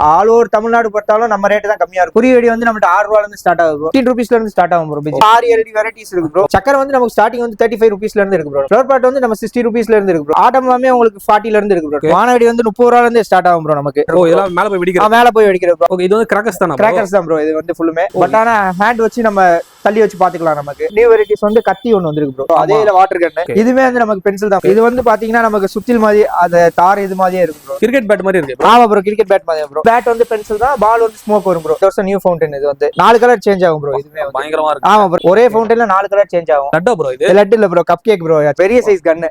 All over Tamil Nadu பார்த்தாலும் நம்ம rate தான் கம்மியா இருக்கும். குறி வெடி வந்து நம்ம 6 ரூபாயில இருந்து ஸ்டார்ட் ஆகும். 15 ரூபீஸ்ல இருந்து ஸ்டார்ட் ஆகும் ப்ரோ. 6 எல்டி வெரைட்டிஸ் இருக்கு ப்ரோ. சக்கரை வந்து நமக்கு ஸ்டார்டிங் வந்து 35 ரூபீஸ்ல இருந்து இருக்கு ப்ரோ. ஃப்ளவர் பாட் வந்து நம்ம 60 ரூபீஸ்ல இருந்து இருக்கு ப்ரோ. ஆட்டம் எல்லாமே உங்களுக்கு 40ல இருந்து இருக்கு ப்ரோ. வானவெடி வந்து 30 ரூபாயில இருந்து ஸ்டார்ட் ஆகும் ப்ரோ. நமக்கு இதெல்லாம் மேல போய் வெடிக்கிறது. மேல போய் வெடிக்கிறது ப்ரோ. ஓகே, இது வந்து கிராக்கர்ஸ் தானா? கிராக்கர்ஸ் தான் ப்ரோ. இது வந்து ஃபுல்லுமே பட் ஆனா ஹேண்ட் வச்சு நம்ம தள்ளி வச்சு பாத்துக்கலாம். நமக்கு நியூ வெரைட்டிஸ் வந்து கத்தி ஒன்னு வந்திருக்கு ப்ரோ. அதே இல்ல வாட்டர் கன். இதுமே வந்து நமக்கு பென்சில் தான். இது வந்து பாத்தீங்கன்னா நமக்கு சுத்தில் மாதிரி அந்த தார் இது மாதிரியே இருக்கு ப்ரோ. கிரிக்கெட் பேட் மாதிரி இருக்கு. ஆமா ப்ரோ, கிரிக்கெட் பேட் மாதிரி ப்ரோ. பேட் வந்து பென்சில் தான், பால் வந்து ஸ்மோக் வரும் ப்ரோ. இது நியூ ஃபவுண்டன். இது வந்து 4 கலர் சேஞ்ச் ஆகும் ப்ரோ. இதுமே பயங்கரமா இருக்கு. ஆமா ப்ரோ, ஒரே ஃபவுண்டன்ல 4 கலர் சேஞ்ச் ஆகும். லட்டா ப்ரோ? இது லட் இல்ல ப்ரோ, கப் கேக் ப்ரோ. பெரிய சைஸ் கன்.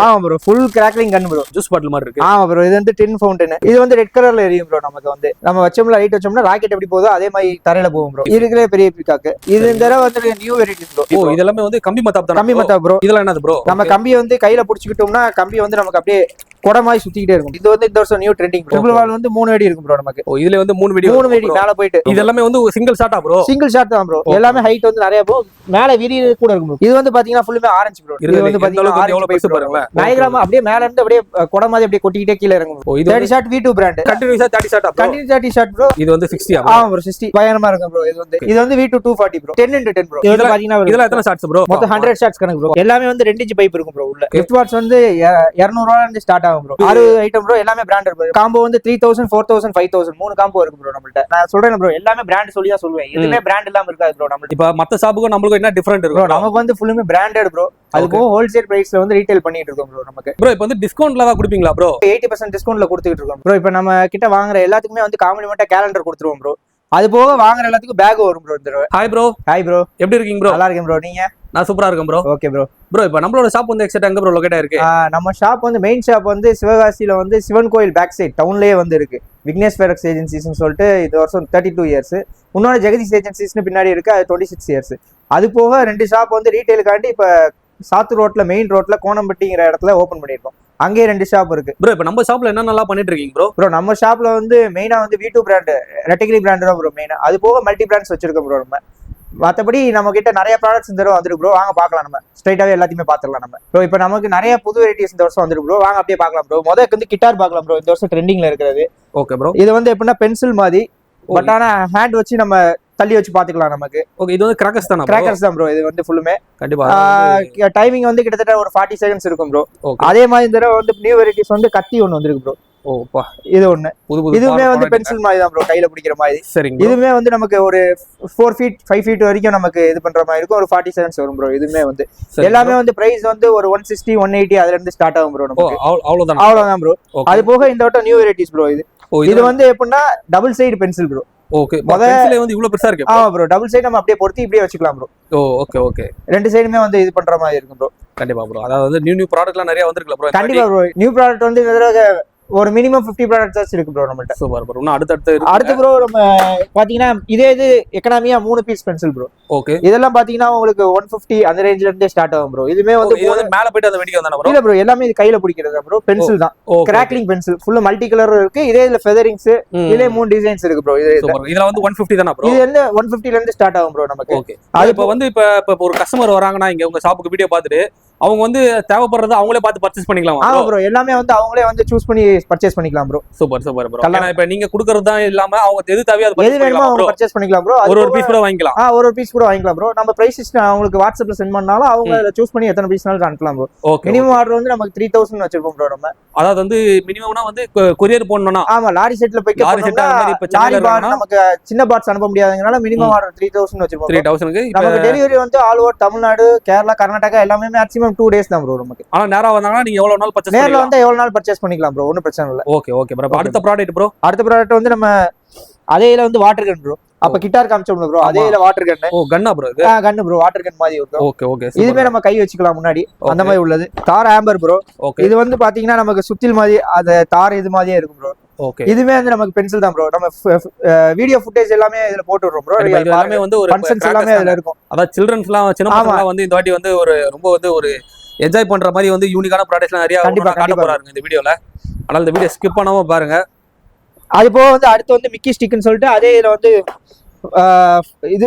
ஆமா ப்ரோ, ஃபுல் கிராக்லிங் கன் ப்ரோ. ஜூஸ் பாட்டில் மாதிரி இருக்கு. ஆமா ப்ரோ, இது வந்து டின் ஃபவுண்டன். இது வந்து ரெட் கலர்ல எரியும் ப்ரோ. நமக்கு வந்து நம்ம வச்சோம்ல லைட் வச்சோம்னா ராக்கெட் எப்படி போதோ அதே மாதிரி தரையில போகும் ப்ரோ. இருக்கிற பெரிய பீகாக். இது இந்த தடவை வந்து நியூ வெரைட்டிஸ் ப்ரோ. ஓ, இது எல்லாமே வந்து கம்பி மத்தாப் தான். கம்பி மத்தாப் ப்ரோ. இதெல்லாம் என்னது ப்ரோ? நம்ம கம்பியை வந்து கையில புடிச்சுக்கிட்டோம்னா கம்பி வந்து நமக்கு அப்படியே கொடை மாதிரி சுத்திக்கிட்டே இருக்கும். இது வந்து இந்த வருஷம் நியூ ட்ரெண்டிங். ட்ரிபிள் வால் வந்து 3 வெடி இருக்கும் ப்ரோ நமக்கு. ஓ, இதுல வந்து 3 வெடி மேல போயிட்டு. இது எல்லாமே வந்து சிங்கிள் ஷாட்டா ப்ரோ? சிங்கிள் ஷாட் தான் ப்ரோ. எல்லாமே ஹைட் வந்து நிறைய ப்ரோ. மேல விரி கூட இருக்கும் ப்ரோ. இது வந்து பாத்தீங்கன்னா ஃபுல்லுமே ஆரஞ்சு ப்ரோ. இது வந்து பாத்தீங்கன்னா எவ்வளவு பெருசு பாருங்க. டயகிராம் அப்படியே மேல இருந்து அப்படியே கொடை மாதிரி அப்படியே கொட்டிக்கிட்டே கீழ இறங்கும். ஓ, இது 30 ஷாட் V2 பிராண்ட். கண்டினியூஸா 30 ஷாட். Continue 30 shot bro. இது வந்து 60 ஆ? ஆமா ப்ரோ, 60 பயங்கரமா இருக்கும் ப்ரோ. இது வந்து V2 240 ப்ரோ. 10x10 bro. இது பாத்தீங்கன்னா இதெல்லாம் எத்தனை ஷாட்ஸ் ப்ரோ? மொத்தம் 100 ஷாட்ஸ் கணக்கு ப்ரோ. எல்லாமே வந்து 2 இன்ச் பைப் இருக்கும் ப்ரோ உள்ள. கிஃப்ட் வாட்ச் வந்து 200 ரூபாயில இருந்து ஸ்டார்ட் ஆகும் ப்ரோ. 6 item bro. எல்லாமே பிராண்டட் ப்ரோ. காம்போ வந்து 3000 4000 5000 3 காம்போ இருக்கு ப்ரோ நம்மள்ட்ட. நான் சொல்றேன் ப்ரோ, எல்லாமே பிராண்ட் சொல்லி தான் சொல்லுவேன். எதுமே பிராண்ட் இல்லாம இருக்காது ப்ரோ நம்மள்ட்ட. இப்ப மத்த ஷாப்புக்கும் நம்மளுக்கும் என்ன டிஃபரெண்ட் இருக்கு ப்ரோ? நமக்கு வந்து ஃபுல்லுமே பிராண்டட் ப்ரோ. அது போக ஹோல்சேல் பிரைஸ்ல வந்து ரீட்டைல் பண்ணிட்டு இருக்கோம் ப்ரோ. நமக்கு ப்ரோ இப்போ வந்து டிஸ்கவுண்ட்ல தான் கொடுப்பீங்களா ப்ரோ? 80% டிஸ்கவுண்ட்ல கொடுத்துட்டு இருக்கோம் ப்ரோ. இப்போ நம்ம கிட்ட வாங்குற எல்லாத்துக்குமே வந்து காம்ப்ளிமெண்டா கேலண்டர் கொடுத்துருவோம் ப்ரோ. அது போக வாங்குற எல்லாத்துக்கும் பேக் வரும் ப்ரோ. இந்த ஹாய் ப்ரோ. ஹாய் ப்ரோ, எப்படி இருக்கீங்க ப்ரோ? நல்லா இருக்கேன் ப்ரோ. நீங்க? நான் சூப்பரா இருக்கேன் ப்ரோ. Okay bro. ப்ரோ இப்போ நம்மளோட ஷாப் வந்து எக்ஸாக்ட்டா எங்க ப்ரோ லொகேட் ஆயிருக்கு? நம்ம ஷாப் வந்து மெயின் ஷாப் வந்து சிவகாசியில வந்து சிவன் கோயில் பேக் சைட் டவுன்லயே வந்து இருக்கு. விக்னேஷ் ஃபேரக்ஸ் ஏஜென்சிஸ்னு சொல்லிட்டு இது வருஷம் 32 இயர்ஸ். இன்னொரு ஜெகதீஷ் ஏஜென்சிஸ்னு பின்னாடி இருக்கு, அது 26 இயர்ஸ். அது போக 2 ஷாப் வந்து ரீட்டைலுக்காண்டி இப்ப சாத்தூர் ரோட்ல மெயின் ரோட்ல கோணம்பட்டிங்கிற இடத்துல ஓபன் பண்ணிருக்கோம். அங்கே 2 ஷாப் இருக்கு ப்ரோ. இப்போ நம்ம ஷாப்ல என்னென்னலாம் பண்ணிட்டு இருக்கீங்க ப்ரோ? ப்ரோ நம்ம ஷாப்ல வந்து மெயினா வந்து V2 பிராண்ட், ரெட்டகிரி பிராண்ட் தான் ப்ரோ மெயினா. அது போக மல்டி பிராண்ட்ஸ் வச்சிருக்கோம் ப்ரோ. நம்ம மற்றபடி நம்ம கிட்ட நிறைய ப்ராடக்ட்ஸ் இந்த தடவை வந்துருக்கு ப்ரோ. வாங்க பார்க்கலாம், நம்ம ஸ்ட்ரைட்டாவே எல்லாத்தையுமே பார்த்துடலாம் நம்ம ப்ரோ. இப்போ நமக்கு நிறைய புது வெரைட்டிஸ் இந்த வருஷம் வந்துருக்கு ப்ரோ. வாங்க அப்படியே பார்க்கலாம் ப்ரோ. முதல்ல வந்து கிட்டார் பார்க்கலாம் ப்ரோ. இந்த வருஷம் ட்ரெண்டிங்ல இருக்கிறது. Okay bro. இது வந்து எப்படின்னா பென்சில் மாதிரி பட் ஆனா ஹேண்ட் வச்சு நம்ம தள்ளி வச்சு பாத்துக்கலாம் நமக்கு. ஓகே, இது வந்து கிராக்கர்ஸ் தானா? கிராக்கர்ஸ் தான் ப்ரோ. இது வந்து ஃபுல்லுமே கண்டிப்பா டைமிங் வந்து கிட்டத்தட்ட ஒரு 40 செகண்ட்ஸ் இருக்கும் ப்ரோ. அதே மாதிரி இந்த தடவை வந்து நியூ வெரைட்டிஸ் வந்து கத்தி ஒன்னு வந்திருக்கு ப்ரோ. ஓப்பா, இது ஒண்ணு. இதுவுமே வந்து பென்சில் மாதிரி தான் ப்ரோ, கையில பிடிக்கிற மாதிரி. சரிங்க. இதுவுமே வந்து நமக்கு ஒரு 4 ஃபீட் 5 ஃபீட் வரைக்கும் நமக்கு இது பண்ற மாதிரி இருக்கும். ஒரு 40 செகண்ட்ஸ் வரும் ப்ரோ. இதுவுமே வந்து எல்லாமே வந்து பிரைஸ் வந்து ஒரு 160 180 அதுல இருந்து ஸ்டார்ட் ஆகும் ப்ரோ. நமக்கு அவ்வளவுதான் ப்ரோ. அது போக இந்த வட்டம் நியூ வெரைட்டிஸ் ப்ரோ. இது வந்து எப்படின்னா double side pencil bro. Okay, pencil வந்து இவ்வளவு பெருசா இருக்கு. ஆமா ப்ரோ, டபுள் சைடு நம்ம அப்படியே பொருத்தி இப்படியே வச்சுக்கலாம் ப்ரோ. Okay okay. 2 சைடுமே வந்து இது பண்ற மாதிரி இருக்கும் ப்ரோ. கண்டிப்பா ப்ரோ. அதாவது நியூ ப்ராடக்ட்லாம் நிறைய வந்திருக்குல ப்ரோ? கண்டிப்பா ப்ரோ. நியூ ப்ராடக்ட் வந்து இந்த தடவை ஒரு மினிமம் 50 ப்ராடக்ட்ஸ் இருக்கு ப்ரோ நம்மள்ட்ட. Super bro. இன்னும் அடுத்து ப்ரோ நம்ம பாத்தீங்கன்னா இது எக்கனாமியா 3 பீஸ் பென்சில் ப்ரோ. ஓகே. இதெல்லாம் பாத்தீங்கன்னா உங்களுக்கு 150 அந்த ரேஞ்ச்ல இருந்தே ஸ்டார்ட் ஆகும் ப்ரோ. இதுமே வந்து மேல போயிட்டு அந்த வெடிக்க வந்தானே ப்ரோ? இல்ல ப்ரோ, எல்லாமே இது கையில பிடிக்கிறது ப்ரோ. பென்சில் தான், கிராக்லிங் பென்சில். ஃபுல்லா மல்டி கலர் இருக்கு. இதே இதுல ஃபெதரிங்ஸ், இதே 3 டிசைன்ஸ் இருக்கு ப்ரோ. இதுல வந்து 150 தானா ப்ரோ? இது வந்து 150ல இருந்து ஸ்டார்ட் ஆகும் ப்ரோ நமக்கு. ஓகே. அது இப்ப வந்து இப்ப ஒரு கஸ்டமர் வராங்கன்னா இங்க உங்க ஷாப்புக்கு வீடியோ பார்த்துட்டு அவங்க வந்து தேவைப்படுறது அவங்களே பார்த்து பர்ச்சேஸ் பண்ணிக்கலாம். ஆமா ப்ரோ, எல்லாமே வந்து அவங்களே வந்து சூஸ் பண்ணி பர்ச்சேஸ் பண்ணிக்கலாம் ப்ரோ. Super super bro. ஏன்னா இப்ப நீங்க குடுக்கறது தான் இல்லாம அவங்க எது தேவையோ அது வேணுமோ அவங்க பர்ச்சேஸ் பண்ணிக்கலாம் ப்ரோ. ஒரு பீஸ் கூட வாங்கிக்கலாம். ஒரு பீஸ் கூட வாங்கிக்கலாம் ப்ரோ. நம்ம பிரைஸ் அவங்களுக்கு வாட்ஸ்அப்ல சென்ட் பண்ணாலும் அவங்க அதை சூஸ் பண்ணி எத்தனை பீஸ்னாலும் அனுப்பலாம் ப்ரோ. மினிமம் ஆர்டர் வந்து நமக்கு 3000 வச்சிருப்போம் ப்ரோ. நம்ம அதாவது வந்து மினிமம்னா வந்து கொரியர் போடணும்னா ஆமா லாரி செட்ல போய் நமக்கு சின்ன பாட்ஸ் அனுப்ப முடியாதனால மினிமம் ஆர்டர் 3000 வச்சிருப்போம். 3000க்கு நமக்கு டெலிவரி வந்து ஆல் ஓவர் தமிழ்நாடு, கேரளா, கர்நாடகா எல்லாமே மேக்ஸிமம் 2 days தான் ப்ரோ நமக்கு. ஆனா நேரா வந்தாங்கன்னா நீங்க எவ்வளவு நாள் பர்ச்சேஸ் நேர்ல வந்து எவ்வளவு நாள் பர்ச்சேஸ் பண்ணிக்கலாம் ப்ரோ. ஒன்னும் பிரச்சனை இல்ல. Okay okay bro. அடுத்த ப்ராடக்ட் ப்ரோ. அடுத்த ப்ராடக்ட் வந்து நம்ம அதேல வந்து வாட்டர் கன் ப்ரோ. அப்ப கிட்டார் காமிச்சோம்ல ப்ரோ, அதேல வாட்டர் கன். கன்னா ப்ரோ? இது கன்னு ப்ரோ, வாட்டர் கன் மாதிரி இருக்கும். Okay okay. இதுமே நம்ம கை வச்சுக்கலாம் முன்னாடி, அந்த மாதிரி உள்ளது. தார் ஆம்பர் ப்ரோ. இது வந்து பாத்தீங்கன்னா நமக்கு சுத்தில் மாதிரி அது தார் இது மாதிரியே இருக்கும் ப்ரோ. ஓகே. இதுமே வந்து நமக்கு பென்சில் தான் ப்ரோ. நம்ம வீடியோ ஃபுட்டேஜ் எல்லாமே இதுல போட்டு விடுறோம் ப்ரோ. எல்லாமே வந்து ஒரு ஃபங்க்ஷன்ஸ் எல்லாமே இதுல இருக்கும். அதாவது சில்ட்ரன்ஸ்லாம் சின்ன பசங்க வந்து இந்த வாட்டி வந்து ஒரு ரொம்ப வந்து ஒரு என்ஜாய் பண்ற மாதிரி வந்து யூனிக்கான ப்ராடக்ட்ஸ்லாம் நிறைய காட்ட போறாங்க இந்த வீடியோல. அதனால இந்த வீடியோ ஸ்கிப் பண்ணாம பாருங்க. அது போக வந்து அடுத்து வந்து மிக்கி ஸ்டிக்னு சொல்லிட்டு அதே இதுல வந்து இது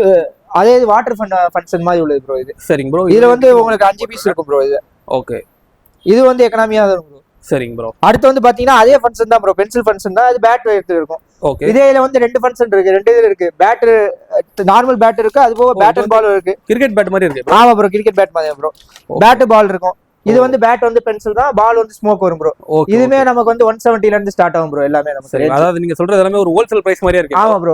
அதே வாட்டர் ஃபங்க்ஷன் மாதிரி உள்ளது ப்ரோ. இது சரிங்க ப்ரோ. இதுல வந்து உங்களுக்கு 5 பீஸ் இருக்கும் ப்ரோ. இது ஓகே. இது வந்து எக்கனாமியா தான் ப்ரோ. சரிங்க ப்ரோ. அடுத்து வந்து பாத்தீங்கன்னா அதே ஃபங்க்ஷன் தான் ப்ரோ, பென்சில் ஃபங்க்ஷன் தான், அது பேட் இருக்கும். ஓகே. இதேல வந்து 2 ஃபங்க்ஷன் இருக்கு, 2 இதுல இருக்கு. பேட் நார்மல் பேட் இருக்கு, அது போக பேட் அண்ட் பால் இருக்கு. கிரிக்கெட் பேட் மாதிரி இருக்கு. ஆமா ப்ரோ, கிரிக்கெட் பேட் மாதிரி ப்ரோ. பேட் பால் இருக்கும். இது வந்து பேட் வந்து பென்சில் தான், பால் வந்து ஸ்மோக் வரும் ப்ரோ. இதுமே நமக்கு வந்து 170 ல இருந்து ஸ்டார்ட் ஆகும் ப்ரோ எல்லாமே நமக்கு. அதாவது நீங்க சொல்றது எல்லாமே ஒரு ஹோல்சேல் பிரைஸ் மாதிரியே இருக்கு. ஆமா ப்ரோ,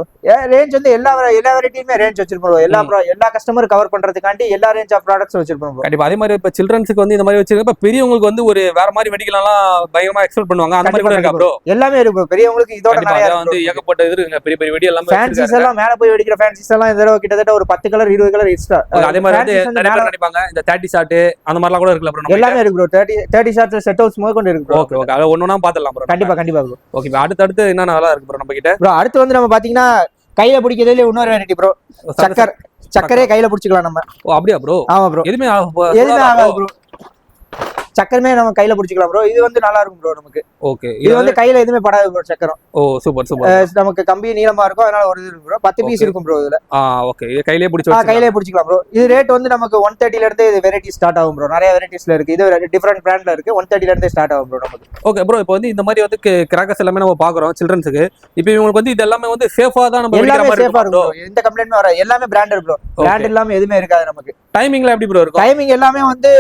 ரேஞ்ச் வந்து எல்லா வெரைட்டியுமே ரேஞ்ச் வச்சிருப்போம் ப்ரோ. எல்லா கஸ்டமர் கவர் பண்றதுக்காண்டி எல்லா ரேஞ்ச் ஆஃப் ப்ராடக்ட்ஸ் வச்சிருப்போம் ப்ரோ. கண்டிப்பா. அதே மாதிரி இப்ப சில்ட்ரன்ஸ்க்கு வந்து இந்த மாதிரி வச்சிருக்க, இப்ப பெரியவங்களுக்கு வந்து ஒரு வேற மாதிரி வெடிக்கலாம் பயங்கரமா எக்ஸ்பெக்ட் பண்ணுவாங்க, அந்த மாதிரி கூட இருக்கா ப்ரோ? எல்லாமே இருக்கு ப்ரோ. பெரியவங்களுக்கு இதோட நிறைய வந்து ஏகப்பட்ட இது இருக்குங்க, பெரிய பெரிய வெடி எல்லாமே. ஃபேன்சிஸ் எல்லாம் மேல போய் வெடிக்கிற ஃபேன்சிஸ் எல்லாம் இந்த தடவை கிட்டத்தட்ட ஒரு 10 கலர் 20 கலர் எக்ஸ்ட்ரா. அதே மாதிரி வந்து நிறைய பேர் நினைப்பாங்க இந்த 30 ஷாட் அந்த மாதிரிலாம் கூட இருக்குல்ல ப்ரோ? எல்லாமே இருக்கு ப்ரோ. 30 ஷாட்ஸ் செட் ஹவுஸ் முதல் கொண்டு இருக்கு ப்ரோ. ஓகே ஓகே, அத ஒவ்வொண்ணா பாத்துடலாம் ப்ரோ. கண்டிப்பா கண்டிப்பா ப்ரோ. ஓகே, அடுத்து என்ன நல்லா இருக்கு ப்ரோ நம்ம கிட்ட? ப்ரோ அடுத்து வந்து நம்ம பாத்தீங்கன்னா கையில பிடிக்கிறதுல இன்னொரு வெரைட்டி ப்ரோ, சக்கரே கையில பிடிச்சிக்கலாம் நம்ம. ஓ அப்படியா ப்ரோ? ஆமா ப்ரோ, எதுவுமே ஆகாது ப்ரோ. சக்கரமே நம்ம கையில பிடிச்சிக்கலாம் ப்ரோ. இது வந்து நல்லா இருக்கும் ப்ரோ நமக்கு. ஓகே, இது வந்து கையில எதுவுமே படாது ப்ரோ சக்கரம். ஓ சூப்பர் சூப்பர். நமக்கு கம்பி நீளமா இருக்கும், அதனால ஒரு இது ப்ரோ. 10 பீஸ் இருக்கும் ப்ரோ இதுல. ஓகே, இது கையிலே பிடிச்சிக்கலாம் ப்ரோ. இது ரேட் வந்து நமக்கு 130 ல இருந்து இது வெரைட்டி ஸ்டார்ட் ஆகும் ப்ரோ. நிறைய வெரைட்டிஸ்ல இருக்கு, இது டிஃபரெண்ட் பிராண்ட்ல இருக்கு. 130 ல இருந்து ஸ்டார்ட் ஆகும் ப்ரோ நமக்கு. ஓகே ப்ரோ, இப்போ வந்து இந்த மாதிரி வந்து கிராக்கர்ஸ் எல்லாமே நம்ம பாக்குறோம் சில்ட்ரன்ஸ்க்கு. இப்போ இவங்களுக்கு வந்து இது எல்லாமே வந்து சேஃபா தான் நம்ம வெடிக்கிற மாதிரி சேஃபா இருக்கும் ப்ரோ. எந்த கம்ப்ளைண்ட்மே வராது. எல்லாமே பிராண்டட் ப்ரோ. பிராண்ட் இல்லாம எதுவுமே இருக்காது நமக்கு. டைமிங்ல எப்படி ப்ரோ இருக்கும்? டைமிங் எல்லாமே வந்து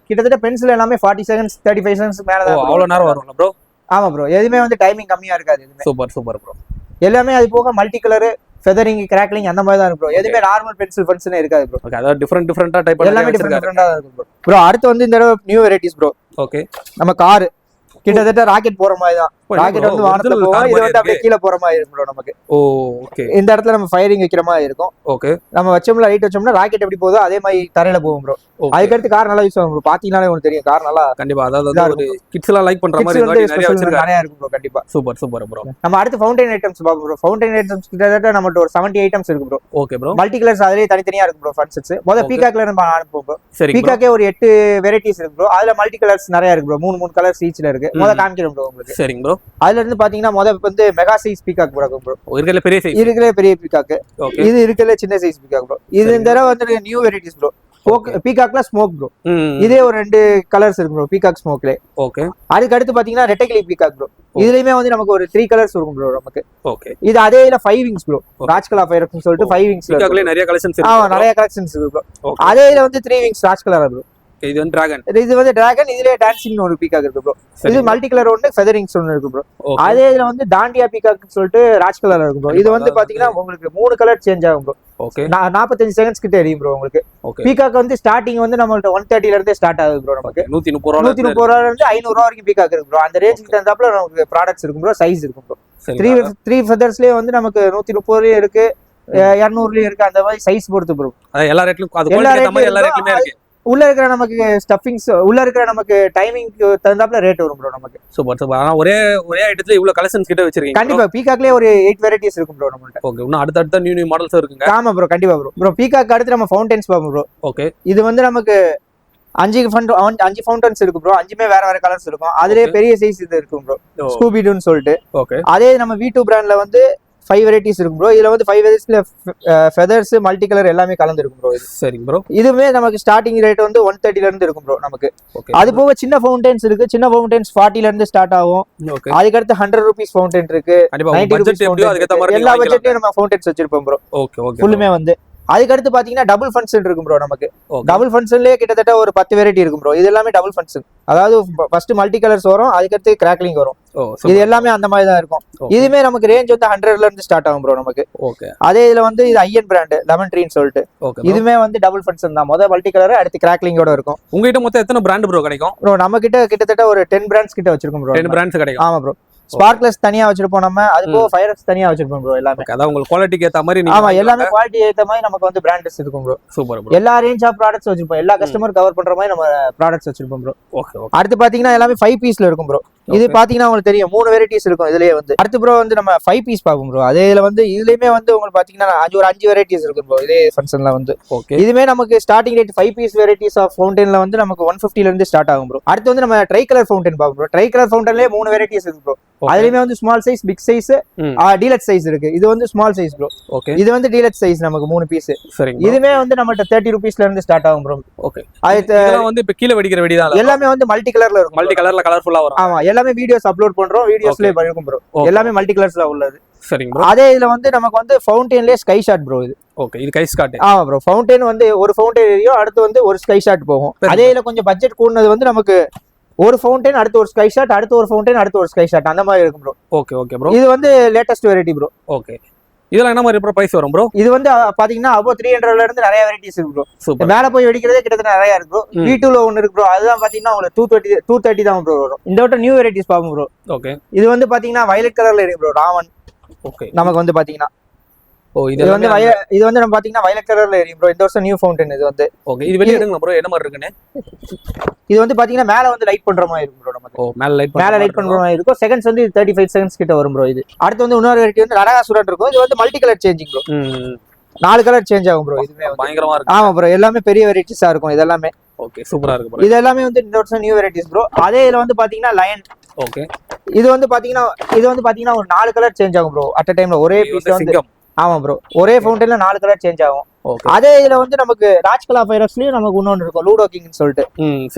கிட்டத்தட்ட பென்சில் எல்லாமே 40 செகண்ட்ஸ் 35 செகண்ட்ஸ் மேல தான். அவ்வளவு நேரம் வரும்ல ப்ரோ? ஆமா ப்ரோ, எதுவுமே வந்து டைமிங் கம்மியா இருக்காது எதுவுமே. Super super bro. எல்லாமே அது போக மல்டி கலர், ஃபெதரிங், கிராக்லிங் அந்த மாதிரி தான் இருக்கும் ப்ரோ. எதுவுமே நார்மல் பென்சில் ஃபங்க்ஷனே இருக்காது ப்ரோ. ஓகே, அதாவது டிஃபரெண்டா டைப் எல்லாமே டிஃபரெண்டா தான் இருக்கும் ப்ரோ. ப்ரோ அடுத்து வந்து இந்த நியூ வெரைட்டிஸ் ப்ரோ. ஓகே, நம்ம கார் கிட்டத்தட்ட ராக்கெட் போற மாதிரி தான். ராக்கெட் வந்து வானத்துல போகும், இது வந்து அப்படியே கீழே போற மாதிரி இருக்கும் ப்ரோ நமக்கு. ஓ ஓகே. இந்த இடத்துல நம்ம ஃபயரிங் வைக்கிற மாதிரி இருக்கும். ஓகே, நம்ம வச்சோம்ல லைட் வச்சோம்னா ராக்கெட் எப்படி போதோ அதே மாதிரி தரையில போகும் ப்ரோ. அதுக்கடுத்து கார் நல்லா யூஸ் ஆகும் ப்ரோ. பாத்தீங்கன்னாலே உங்களுக்கு தெரியும் கார் நல்லா. கண்டிப்பா, அதாவது ஒரு கிட்ஸ் எல்லாம் லைக் பண்ற மாதிரி நிறைய இருக்கும் ப்ரோ. கண்டிப்பா சூப்பர் சூப்பர் ப்ரோ. நம்ம அடுத்து ஃபவுண்டைன் ஐட்டம்ஸ் பாப்போம் ப்ரோ. ஃபவுண்டைன் ஐட்டம்ஸ் கிட்டத்தட்ட நம்மட்ட ஒரு 70 ஐட்டம்ஸ் இருக்கு bro. Okay bro. Multi colours அதுலயே தனித்தனியா இருக்கு ப்ரோ. ஃபன்செட்ஸ் முதல்ல பீகாக்ல நம்ம அனுப்புவோம் ப்ரோ. சரி, பீகாக்கே ஒரு 8 வெரைட்டிஸ் இருக்கு ப்ரோ. அதுல மல்டி கலர்ஸ் நிறைய இருக்கு ப்ரோ. 3 கலர்ஸ் ஈச்ல இருக்கு. முதல்ல காமிக்கிறோம் ப்ரோ உங்களுக்கு. சரிங்க ப்ரோ. அதுல இருந்து பாத்தீங்கன்னா முதல்ல வந்து மெகா சைஸ் பீகாக் ப்ரோ. இருக்கல பெரிய சைஸ், இருக்கல பெரிய பீகாக். இது இருக்கல சின்ன சைஸ் பீகாக் ப்ரோ. இது இந்த தடவை வந்து நியூ வெரைட்டிஸ் ப்ரோ. பீகாக்ல ஸ்மோக் ப்ரோ. இதே ஒரு 2 கலர்ஸ் இருக்கு ப்ரோ பீகாக் ஸ்மோக்ல. ஓகே, அதுக்கு அடுத்து பாத்தீங்கன்னா ரெட்டைக்கிளி பீகாக் ப்ரோ. இதுலயுமே வந்து நமக்கு ஒரு 3 கலர்ஸ் இருக்கும் ப்ரோ நமக்கு. ஓகே, இது அதே இல்ல 5 விங்ஸ் ப்ரோ. ராஜ்கலா ஃபயர்னு சொல்லிட்டு 5 விங்ஸ் பீகாக்ல நிறைய கலெக்ஷன்ஸ் இருக்கு. ஆமா, நிறைய கலெக்ஷன்ஸ் இருக்கு ப்ரோ. அதே இல்ல வந்து 3 விங்ஸ் ராஜ்கலா ப்ரோ. இது வந்து டிராகன். இது வந்து டிராகன். இதுல டான்சிங் ஒரு பீகாக் இருக்கு ப்ரோ. இது மல்டி கலர் ஒன்னு, ஃபெதரிங்ஸ் ஒன்னு இருக்கு ப்ரோ. அதே இதுல வந்து டாண்டியா பீகாக் சொல்லிட்டு ராஜ் கலர்ல இருக்கு ப்ரோ. இது வந்து பாத்தீங்கன்னா உங்களுக்கு 3 கலர் சேஞ்ச் ஆகும் ப்ரோ. ஓகே, 45 செகண்ட்ஸ் கிட்ட எரியும் ப்ரோ உங்களுக்கு. பீகாக் வந்து ஸ்டார்டிங் வந்து நம்மள்ட்ட 130 ல இருந்தே ஸ்டார்ட் ஆகுது ப்ரோ நமக்கு. 130 ரூபாயில இருந்து 500 ரூபாய் வரைக்கும் பீகாக் இருக்கு ப்ரோ. அந்த ரேஞ்சுக்கு தகுந்தாப்புல நமக்கு ப்ராடக்ட்ஸ் இருக்கும் ப்ரோ. சைஸ் இருக்கும் ப்ரோ. 3 ஃபெதர்ஸ்லயே வந்து நமக்கு 130 இருக்கு, 200 இருக்கு. அந்த மாதிரி சைஸ் பொறுத்து ப்ரோ. எல்லா ரேட்லயும் எல்லா ரேட்லயுமே இருக்கு. உள்ள இருக்கிற நமக்கு ஸ்டஃபிங்ஸ், உள்ள இருக்கிற நமக்கு டைமிங்க்கு தகுந்தாப்புல ரேட் வரும் ப்ரோ நமக்கு. Super super. ஆனா ஒரே ஐட்டத்துல இவ்வளவு கலெக்ஷன்ஸ் கிட்ட வச்சிருக்கீங்க. கண்டிப்பா பீகாக்லயே ஒரு 8 வெரைட்டிஸ் இருக்கும் ப்ரோ நம்மள்ட்ட. ஓகே, இன்னும் அடுத்த நியூ மாடல்ஸ் இருக்குங்க. ஆமா ப்ரோ, கண்டிப்பா ப்ரோ. ப்ரோ பீகாக் அடுத்து நம்ம ஃபவுண்டைன்ஸ் பாப்போம் ப்ரோ. ஓகே, இது வந்து நமக்கு 5 ஃபவுண்டன்ஸ் இருக்கு ப்ரோ. 5மே வேற கலர்ஸ் இருக்கும். அதுலயே பெரிய சைஸ் இது இருக்கும் ப்ரோ, ஸ்கூபி டூன்னு சொல்லிட்டு. ஓகே, அதே நம்ம V2 பிராண்ட்ல வந்து 5 வெரைட்டிஸ் இருக்கும் ப்ரோ. இதுல வந்து 5 வெரைட்டிஸ்ல ஃபெதர்ஸ், மல்டி கலர் எல்லாமே கலந்து இருக்கும் ப்ரோ. இது சரிங்க ப்ரோ. இதுமே நமக்கு ஸ்டார்டிங் ரேட் வந்து 130 ல இருந்து இருக்கும் ப்ரோ நமக்கு. அது போக சின்ன ஃபவுண்டைன்ஸ் இருக்கு. சின்ன ஃபவுண்டைன்ஸ் 40 ல இருந்து ஸ்டார்ட் ஆகும். அதுக்கு அடுத்து 100 ரூபீஸ் ஃபவுண்டைன் இருக்கு. 90 ரூபீஸ் எல்லா பட்ஜெட்லயும் நம்ம ஃபவுண்டைன்ஸ் வச்சிருப்போம் ப்ரோ. ஓகே ஓகே, ஃபுல்லுமே வந்து. அதுக்கு அடுத்து பாத்தீங்கன்னா டபுள் ஃபங்க்ஷன் இருக்கும் ப்ரோ நமக்கு. டபுள் ஃபங்க்ஷன்லயே கிட்டத்தட்ட ஒரு 10 வெரைட்டி இருக்கும் ப்ரோ. இது எல்லாமே டபுள் ஃபங்க்ஷன். அதாவது ஃபர்ஸ்ட் மல்டி கலர்ஸ் வரும், அதுக்கடுத்து கிராக்லிங் வரும். இது எல்லாமே அந்த மாதிரி தான் இருக்கும். இதுமே நமக்கு ரேஞ்ச் வந்து 100 ல இருந்து ஸ்டார்ட் ஆகும் ப்ரோ நமக்கு. ஓகே, அதே இதுல வந்து இது ஐஎன் பிராண்ட் லெமன் ட்ரீன்னு சொல்லிட்டு. இதுமே வந்து டபுள் ஃபங்க்ஷன் தான். முதல் மல்டி கலர், அடுத்து கிராக்லிங்கோட இருக்கும். உங்ககிட்ட மொத்தம் எத்தனை பிராண்ட் ப்ரோ கிடைக்கும் ப்ரோ? நம்ம கிட்ட கிட்டத்தட்ட ஒரு 10 பிராண்ட்ஸ் கிட்ட வச்சிருக்கோம் ப்ரோ. 10 பிராண்ட்ஸ் கிடைக்கும். ஆமா ப்ரோ. ஸ்பார்க்லெஸ் தனியா வச்சிருப்போம் நம்ம. அது போக ஃபயர்ஸ் தனியா வச்சிருப்போம் ப்ரோ எல்லாமே. அதான் உங்களுக்கு குவாலிட்டிக்கு ஏத்த மாதிரி. ஆமா, எல்லாமே குவாலிட்டி ஏத்த மாதிரி நமக்கு வந்து பிராண்ட்ஸ் இருக்கும் ப்ரோ. Super bro. எல்லா ரேஞ்ச் ஆஃப் ப்ராடக்ட்ஸ் வச்சிருப்போம். எல்லா கஸ்டமர் கவர் பண்ற மாதிரி நம்ம ப்ராடக்ட்ஸ் வச்சிருப்போம் ப்ரோ. Okay okay. அடுத்து பாத்தீங்கன்னா எல்லாமே 5 பீஸ்ல இருக்கும் ப்ரோ. இது பாத்தீங்கன்னா உங்களுக்கு தெரியும் 3 வெரைட்டிஸ் இருக்கும் இதுலயே வந்து. அடுத்து ப்ரோ வந்து நம்ம 5 பீஸ் பார்ப்போம் ப்ரோ. அதே இதுல வந்து இதுலயுமே வந்து உங்களுக்கு பாத்தீங்கன்னா ஒரு 5 வெரைட்டிஸ் இருக்கும் ப்ரோ இதே ஃபங்க்ஷன்ல வந்து. இதுமே நமக்கு starting rate 5 piece varieties of ஃபவுண்டன்ல வந்து நமக்கு 150 ல இருந்து ஸ்டார்ட் ஆகும் ப்ரோ. அடுத்து வந்து நம்ம ட்ரை கலர் ஃபவுண்டன் பார்ப்போம் ப்ரோ. ட்ரை கலர் ஃபவுண்டன்லயே 3 வெரைட்டிஸ் இருக்கு ப்ரோ. அதுலயுமே வந்து small size, big size, deluxe size இருக்கு. இது வந்து ஸ்மால் சைஸ் ப்ரோ. இது வந்து டீலக்ஸ் சைஸ் நமக்கு 3 பீஸ். இதுமே வந்து நம்மட்ட 30 ரூபீஸ்ல இருந்து ஸ்டார்ட் ஆகும் ப்ரோ. ஓகே. இதெல்லாம் வந்து இப்ப கீழ வெடிக்கிற வெடி தான். எல்லாமே வந்து மல்டி கலர்ல இருக்கும். மல்டி கலர்ல கலர்ஃபுல்லா வரும். ஆமா, எல்லாமே வீடியோஸ் அப்லோட் பண்றோம். வீடியோஸ்லயே பண்ணிருக்கோம் ப்ரோ. எல்லாமே மல்டி கலர்ஸ்ல உள்ளது. சரிங்க ப்ரோ. அதே இதுல வந்து நமக்கு வந்து ஃபவுண்டன்லயே ஸ்கை ஷாட் ப்ரோ இது. ஓகே, இது ஸ்கை ஷாட். ஆமா ப்ரோ. ஃபவுண்டன் வந்து ஒரு ஃபவுண்டன் ஏரியும், அடுத்து வந்து ஒரு ஸ்கை ஷாட் போகும். அதே இதுல கொஞ்சம் பட்ஜெட் கூடுனது வந்து நமக்கு ஒரு ஃபவுண்டன், அடுத்து ஒரு ஸ்கை ஷாட், அடுத்து ஒரு ஃபவுண்டன், அடுத்து ஒரு ஸ்கை ஷாட், அந்த மாதிரி இருக்கும் ப்ரோ. Okay okay bro. இது வந்து லேட்டஸ்ட் வெரைட்டி ப்ரோ. ஓகே. இதெல்லாம் என்ன மாதிரி பிரைஸ் வரும் ப்ரோ? இது வந்து பாத்தீங்கன்னா above 300ல இருந்து நிறைய வெரைட்டிஸ் இருக்கு ப்ரோ. மேல போய் வெடிக்கிறதே கிட்டத்தட்ட நிறைய இருக்கு ப்ரோ. V2ல ஒன்னு இருக்கு ப்ரோ. அதுதான் பாத்தீங்கன்னா உங்களுக்கு 230 தான் ப்ரோ வரும். இந்த வட்ட நியூ வெரைட்டிஸ் பாப்போம் ப்ரோ. ஓகே. இது வந்து பாத்தீங்கன்னா வயலட் கலர்ல இருக்கு ப்ரோ. ராவன். ஓகே. நமக்கு வந்து பாத்தீங்கன்னா இது வந்து நம்ம பாத்தீங்கன்னா வயலட் கலர்ல இருக்கு ப்ரோ. இந்த வருஷம் நியூ ஃபவுண்டன் இது வந்து. ஓகே. இது வெளிய எடுங்க ப்ரோ, என்ன மாதிரி இருக்குன்னு. இது வந்து பாத்தீங்கன்னா மேல வந்து லைட் பண்ற மாதிரி இருக்கும் ப்ரோ நமக்கு. மேல லைட் பண்ற மாதிரி இருக்கும். செகண்ட்ஸ் வந்து 35 செகண்ட்ஸ் கிட்ட வரும் ப்ரோ இது. அடுத்து வந்து இன்னொரு வெரைட்டி வந்து நரகாசுரன் இருக்கும். இது வந்து multi colour changing bro. 4 colour change ஆகும் ப்ரோ. இதுவே பயங்கரமா இருக்கு. ஆமா ப்ரோ, எல்லாமே பெரிய வெரைட்டிஸா இருக்கும் இது எல்லாமே. ஓகே, சூப்பரா இருக்கு ப்ரோ. இது எல்லாமே வந்து இந்த வருஷம் நியூ வெரைட்டிஸ் ப்ரோ. அதே இதுல வந்து பாத்தீங்கன்னா லயன். ஓகே. இது வந்து பாத்தீங்கன்னா ஒரு 4 கலர் சேஞ்ச் ஆகும் ப்ரோ அட் a டைம்ல. ஒரே பீஸ் வந்து. ஆமா ப்ரோ, ஒரே ஃபவுண்டன்ல 4 கலர் சேஞ்ச் ஆகும். அதே இதுல வந்து நமக்கு ராஜ்கலா ஃபைரக்ஸ்லயும் நமக்கு இன்னொன்னு இருக்கும், லூடோ கிங்னு சொல்லிட்டு.